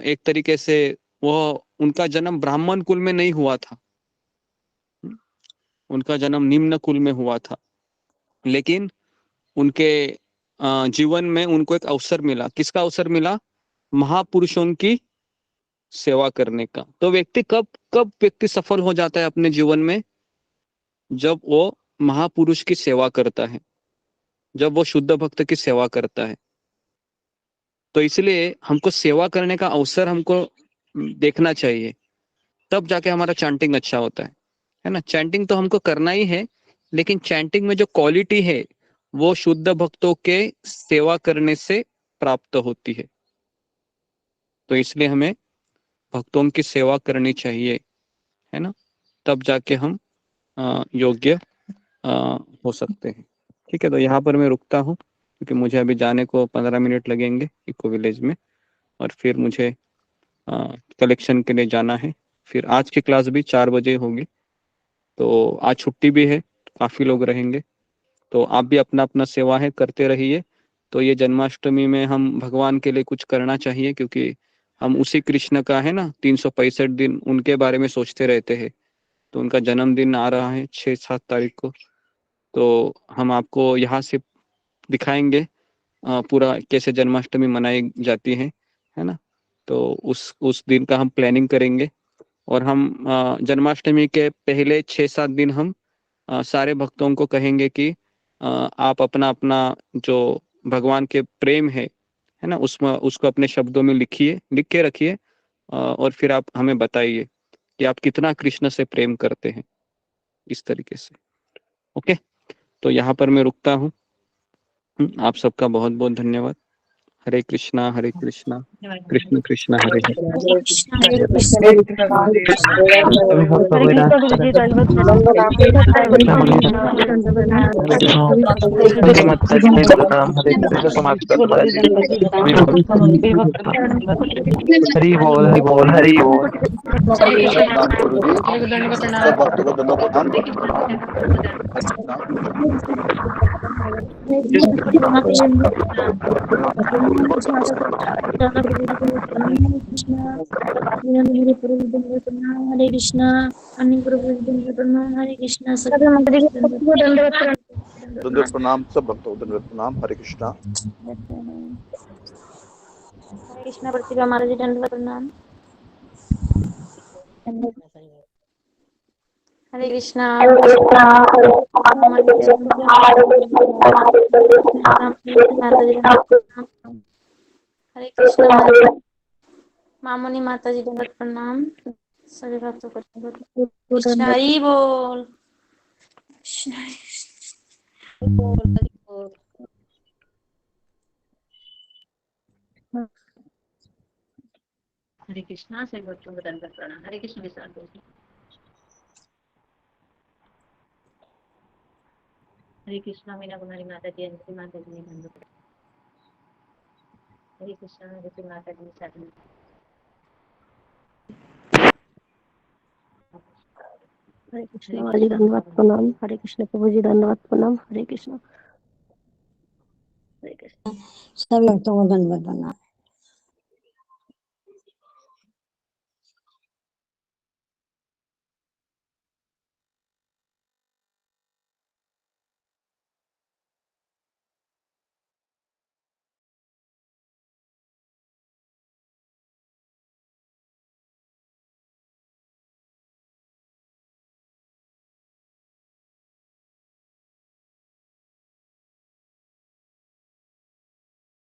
एक तरीके से वो उनका जन्म ब्राह्मण कुल में नहीं हुआ था, उनका जन्म निम्न कुल में हुआ था, लेकिन उनके जीवन में उनको एक अवसर मिला। किसका अवसर मिला? महापुरुषों की सेवा करने का। तो व्यक्ति कब व्यक्ति सफल हो जाता है अपने जीवन में? जब वो महापुरुष की सेवा करता है, जब वो शुद्ध भक्त की सेवा करता है। तो इसलिए हमको सेवा करने का अवसर हमको देखना चाहिए, तब जाके हमारा चैंटिंग अच्छा होता है ना। चैंटिंग तो हमको करना ही है, लेकिन चैंटिंग में जो क्वालिटी है वो शुद्ध भक्तों के सेवा करने से प्राप्त होती है। तो इसलिए हमें भक्तों की सेवा करनी चाहिए, है ना, तब जाके हम योग्य हो सकते हैं। ठीक है, तो यहाँ पर मैं रुकता हूँ क्योंकि मुझे अभी जाने को 15 मिनट लगेंगे इको विलेज में, और फिर मुझे कलेक्शन के लिए जाना है। फिर आज की क्लास भी 4 बजे होगी, तो आज छुट्टी भी है, काफी लोग रहेंगे, तो आप भी अपना अपना सेवा है करते रहिए। तो ये जन्माष्टमी में हम भगवान के लिए कुछ करना चाहिए, क्योंकि हम उसी कृष्ण का है ना 365 दिन उनके बारे में सोचते रहते हैं। तो उनका जन्मदिन आ रहा है 6-7 तारीख को, तो हम आपको यहाँ से दिखाएंगे पूरा कैसे जन्माष्टमी मनाई जाती है ना। तो उस दिन का हम प्लानिंग करेंगे, और हम जन्माष्टमी के पहले 6-7 दिन हम सारे भक्तों को कहेंगे कि आप अपना अपना जो भगवान के प्रेम है ना, उसको अपने शब्दों में लिख के रखिए, और फिर आप हमें बताइए कि आप कितना कृष्ण से प्रेम करते हैं, इस तरीके से। ओके, तो यहाँ पर मैं रुकता हूँ। आप सबका बहुत बहुत धन्यवाद। हरे कृष्णा कृष्ण कृष्ण हरे हरे। हरि बोल हरि बोल हरि बोल। प्रणाम गुरुजी, सब भक्तों को दंडवत प्रणाम। हरे कृष्णा अन्य प्रभु हरे कृष्णा दंडवत प्रणाम, सब भक्तों को दंडवत प्रणाम। हरे कृष्णा। हरे कृष्णा प्रतिभा महाराज दंडवत प्रणाम। हरे कृष्णा हरे कृष्णा मामुनी माता जी दंडवत प्रणाम। सभी भक्तों को कृष्णा हरि बोल। हरे कृष्णा से बच्चों को दंडवत प्रणाम। हरे कृष्ण के साथ बोलिए। हरे कृष्णा मीना कुमारी माता जी, अंजलि माता जी दंडवत। हरे कृष्णा हरे माता जी साथ। हरे कृष्ण माता जी दंडवत प्रणाम। हरे कृष्ण प्रभु जी दंडवत प्रणाम। हरे कृष्ण। हरे कृष्ण सभी भक्तों को दंडवत प्रणाम।